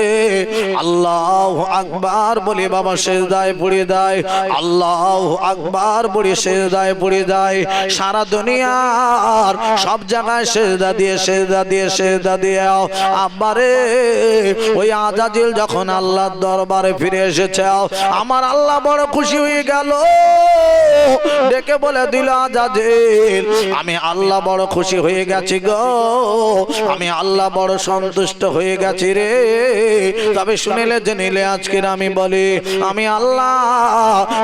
আল্লাহু আকবার বলে বাবা সিজদায় পড়ে যায়, আল্লাহু আকবার বলে সিজদায় পড়ে যায়। সারা দুনিয়ার সব জায়গায় সিজদা দিয়ে সিজদা দিয়ে সিজদা দিয়ে আব্বারে ওই আজাজিল যখন আল্লাহর দরবারে ফিরে এসেছে আমার আল্লাহ বড় খুশি হয়ে গেল। ডেকে বলে দিল আজাজিল আমি আল্লাহ বড় খুশি হয়ে গেছি গো, আমি আল্লাহ বড় সন্তুষ্ট হয়ে গেছি রে। তবে শুনিলে জেনিলে আজকের আমি বলি আমি আল্লাহ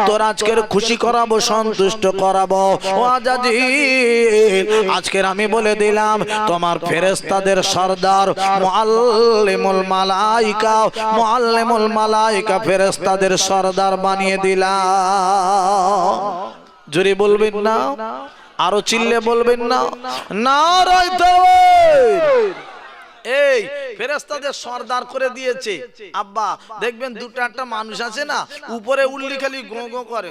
তোর আজকের খুশি করাবো, সন্তুষ্ট করাবো। ও আজাজিল আজকের আমি বলে দিলাম তোমার ফেরেশতাদের সরদার মুআল্লিমুল মালাইকা, মুআল্লিমুল মালাইকা ফেরেশতাদের সরদার বানিয়ে দিলাম। জোরে বলবেন না, আরো চিল্লে বলবেন না, নারায়ে তাকবীর। এই ফেরেশতাদের সরদার করে দিয়েছে আব্বা। দেখবেন দুটো একটা মানুষ আছে না উপরে উল্লি খালি গো গো করে,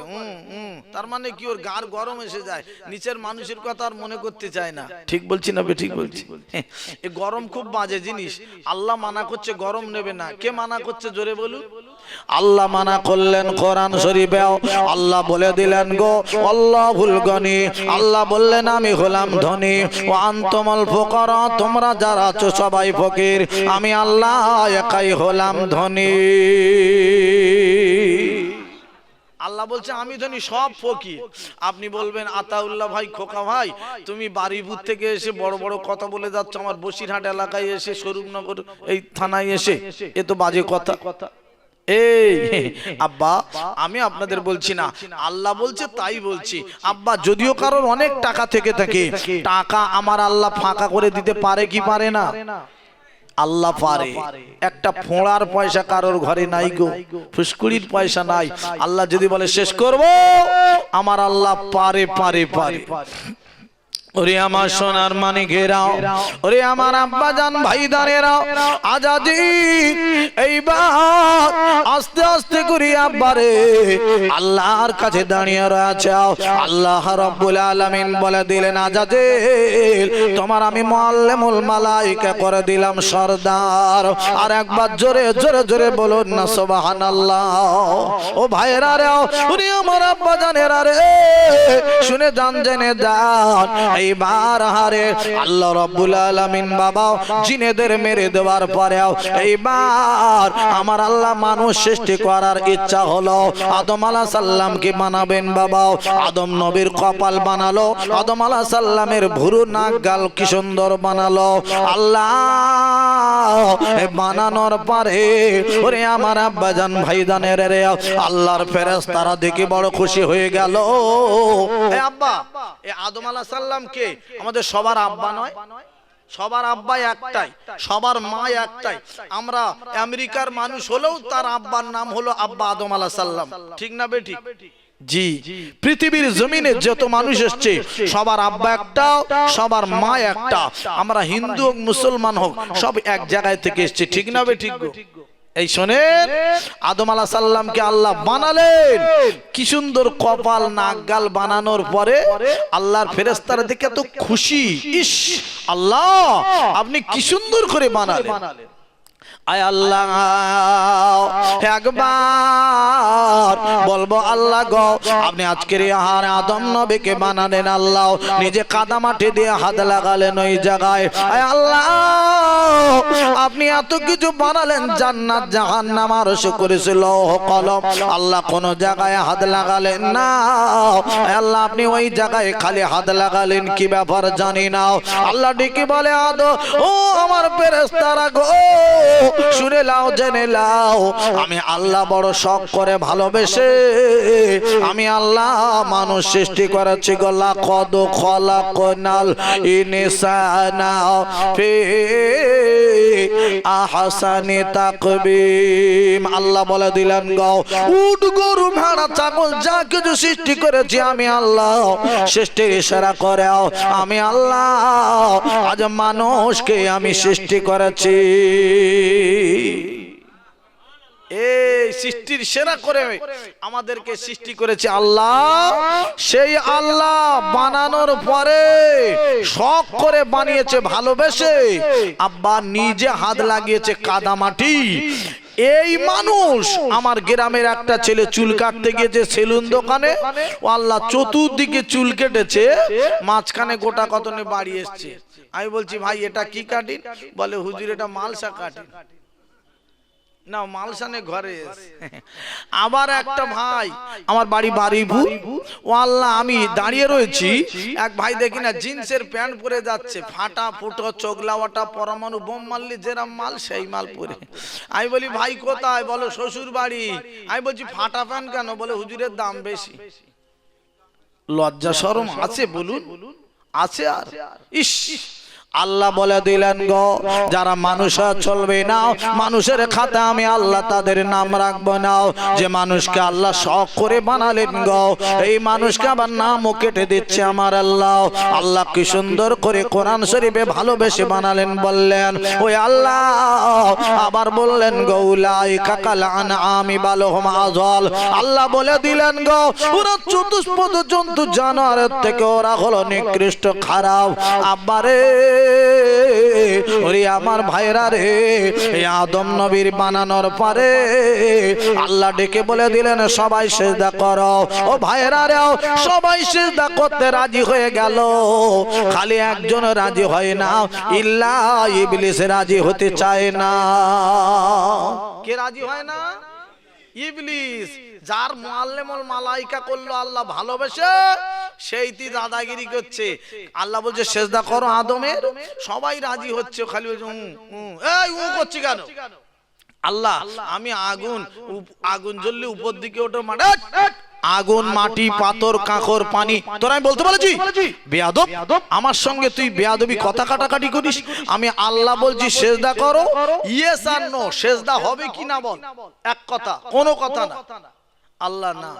তার মানে কি ওর গার গরম এসে যায়, নিচের মানুষের কথা আর মনে করতে চায় না। ঠিক বলছি না? ঠিক বলছি। এই গরম খুব বাজে জিনিস। আল্লাহ মানা করছে গরম নেবে না। কে মানা করছে জোরে বলুন? আল্লাহ মানা করলেন কোরআন শরীফে। আল্লাহ বলে দিলেন গো আল্লাহুল গনি, আল্লাহ বললেন আমি হলাম ধনী। ও আনতুমুল ফুকারা তোমরা যারা আছো সবাই ফকির, আমি আল্লাহ একাই হলাম ধনী। আল্লাহ বলছে আমি ধনী, সব ফকির। আপনি বলবেন আতাউল্লাহ ভাই, খোকা ভাই তুমি বাড়িপুর থেকে এসে বড় বড় কথা বলে যাচ্ছ আমার বসিরহাট এলাকায় এসে, স্বরূপনগর এই থানায় এসে, এ তো বাজে কথা। এই আব্বা আমি আপনাদের বলছি না, আল্লাহ বলছে তাই বলছি। আব্বা যদিও কারোর অনেক টাকা থেকে থাকে, টাকা আমার আল্লাহ ফাঁকা করে দিতে পারে কি পারে না? আল্লাহ পারে। একটা ফোঁড়ার পয়সা কারোর ঘরে নাই গো, ফুসকুড়ির পয়সা নাই। আল্লাহ যদি বলে শেষ করব, আমার আল্লাহ পারে পারে পারে। ওরে আমার সোনার মানিকেরাও, ওরে আমার আব্বা জান ভাইদারেরাও, আজাজিল এইবার আস্তে আস্তে করে আব্বারে আল্লাহর কাছে দাঁড়িয়ে রয়েছে। আল্লাহ রাব্বুল আলামিন বলে দিলেন আজাজিল তোমার আমি মুআল্লিমুল মালাইকা করে দিলাম সরদার। আর একবার জোরে জোরে জোরে বলুন না সুবহানাল্লাহ। ও ভাইরা রে, ওরে আমার আব্বা জানেরা রে, শুনে যান জেনে যান। এইবার হারে আল্লাহ রাব্বুল আলামিন বাবা জিনেদের মেরে দেওয়ার পরে এইবার আমার আল্লাহ মানুষ সৃষ্টি করার ইচ্ছা হলো। আদম আলাইহিস সালামকে বানাবেন বাবা। আদম নবীর কপাল বানালো, আদম আলাইহিস সালামের ভুরু নাক গাল কি সুন্দর বানালো আল্লাহ। বানানোর পরে ওরে আমার আব্বা জান ভাইজানের রে আল্লাহর ফেরেশতারা দেখে বড় খুশি হয়ে গেল। এই আব্বা, এই আদম আলাইহিস সালাম কে? আমাদের সবার আব্বা নয়, সবার আব্বা একটাই, সবার মা একটাই। আমরা আমেরিকার মানুষ হলেও তার আব্বার নাম হলো আব্বা আদম আলাইহিস সালাম। ঠিক না বেঠিক? জি, পৃথিবীর জমিনে যত মানুষ এসছে সবার আব্বা একটা, সবার মা একটা। আমরা হিন্দু হোক মুসলমান হোক সব এক জায়গায় থেকে এসছে। ঠিক না বেঠিক? এই শোনেন, আদম আলাইহিস সালামকে আল্লাহ বানালেন, কি সুন্দর কপাল নাক গাল বানানোর পরে আল্লাহর ফেরেশতারা দেখে এত খুশি, ইস আল্লাহ আপনি কি সুন্দর করে বানালেন। আয় আল্লাহ একবার বলবো আল্লাহ গো আপনি আজকের আহার আদম নবীকে বানালেন, আল্লাহ নিজে কাদা মাটি দিয়ে হাত লাগালেন ওই জায়গায়। আয় আল্লাহ আপনি এত কিছু বানালেন, জান্নাত জাহান্নাম আরশ কুরসি লৌহ কলম, আল্লাহ কোন জায়গায় হাত লাগালেন না। আল্লাহ আপনি ওই জায়গায় খালি হাত লাগালেন, কি ব্যাপার জানি না। আল্লাহ ডেকে বলে আদম ও আমার ফেরেশতারা গো শুনে শুনে লাও জেনে লাও আমি আল্লাহ বড় শখ করে ভালোবেসে আমি আল্লাহ মানুষ সৃষ্টি করেছি গো লাকাদ খলাকনাল ইনসানা ফি আহসানি তাকবীম আল্লাহ বলে দিলেন গো উট গরু ভেড়া ছাগল যা কিছু সৃষ্টি করেছি আমি আল্লাহ সৃষ্টির ইশারা করে আমি আল্লাহ আজ মানুষকে আমি সৃষ্টি করেছি এই সৃষ্টির সেরা করে আমাদেরকে সৃষ্টি করেছে আল্লাহ সেই আল্লাহ বানানোর পরে শখ করে বানিয়েছে ভালোবেসে আব্বা নিজে হাত লাগিয়েছে কাদা মাটি এই মানুষ আমার গ্রামের একটা ছেলে চুল কাটতে গিয়েছে সেলুন দোকানে ও আল্লাহ চতুর্দিকে চুল কেটেছে মাঝখানে গোটা কতনে বাড়ি এসছে আমি বলছি ভাই এটা কি কাটিন বলে হুজুর এটা মালসা কাটিন না মালসানে ঘরে আবার একটা ভাই আমার বাড়ি বাড়িপুর ও আল্লাহ আমি দাঁড়িয়ে রয়েছি এক ভাই দেখি না জিন্সের প্যান্ট পরে যাচ্ছে ফাটা ফুটো চোগলাওয়াটা পরমাণু বোম মারলে যেরম মাল সেই মাল পরে আমি বলি ভাই কোথায় বলো শ্বশুর বাড়ি আমি বলছি ফাটা প্যান্ট কেন বলে হুজুরের দাম বেশি লজ্জা শরম আছে বলুন আছে আর ইস আল্লাহ বলে দিলেন গো যারা মানুষ চলবে না মানুষের খাতা আমি আল্লাহ তাদের নাম রাখবো না যে মানুষকে আল্লাহ শখ করে বানালেন গো এই মানুষকে আবার নামও কেটে দিচ্ছে আমার আল্লাহ আল্লাহ কি সুন্দর করে কোরআন শরীফে ভালোবেসে বানালেন বললেন ওই আল্লাহ আবার বললেন গো উলাইকা কাল আনআমি বাল হুম আযাল আল্লাহ বলে দিলেন গো ওরা চতুষ্পদ জন্তু জানোয়ারের থেকে ওরা হলো নিকৃষ্ট খারাপ আবারে ওরে আমার ভাইরা রে আদম নবীর বানানোর পরে আল্লাহ ডেকে বলে দিলেন সবাই সিজদা করো ও ভাইরা রে সবাই সিজদা করতে রাজি হয়ে গেল খালি একজন রাজি হয় না ইল্লা ইবলিস রাজি হতে চায় না কে রাজি হয় না ইবলিস যার মুআল্লিমুল মালাইকা করলো আল্লাহ ভালোবেসে সেইটি দাদাগিরি করছে আল্লাহ বলছে সিজদা করো আদমের সবাই রাজি হচ্ছে খালি এই ও করছে কেন আল্লাহ আমি আগুন জ্বললে উপর দিকে ওঠে মাটি আগুন মাটি পাথর কাঁকর পানি তোরা আমি বলতে বলেছি বেয়াদব আমার সঙ্গে তুই বেয়াদবি কথা কাটাকাটি করিস আমি আল্লাহ বলছি সিজদা করো ইয়েস আর নো সিজদা হবে কি না বল এক কথা কোনো কথা না আল্লাহ না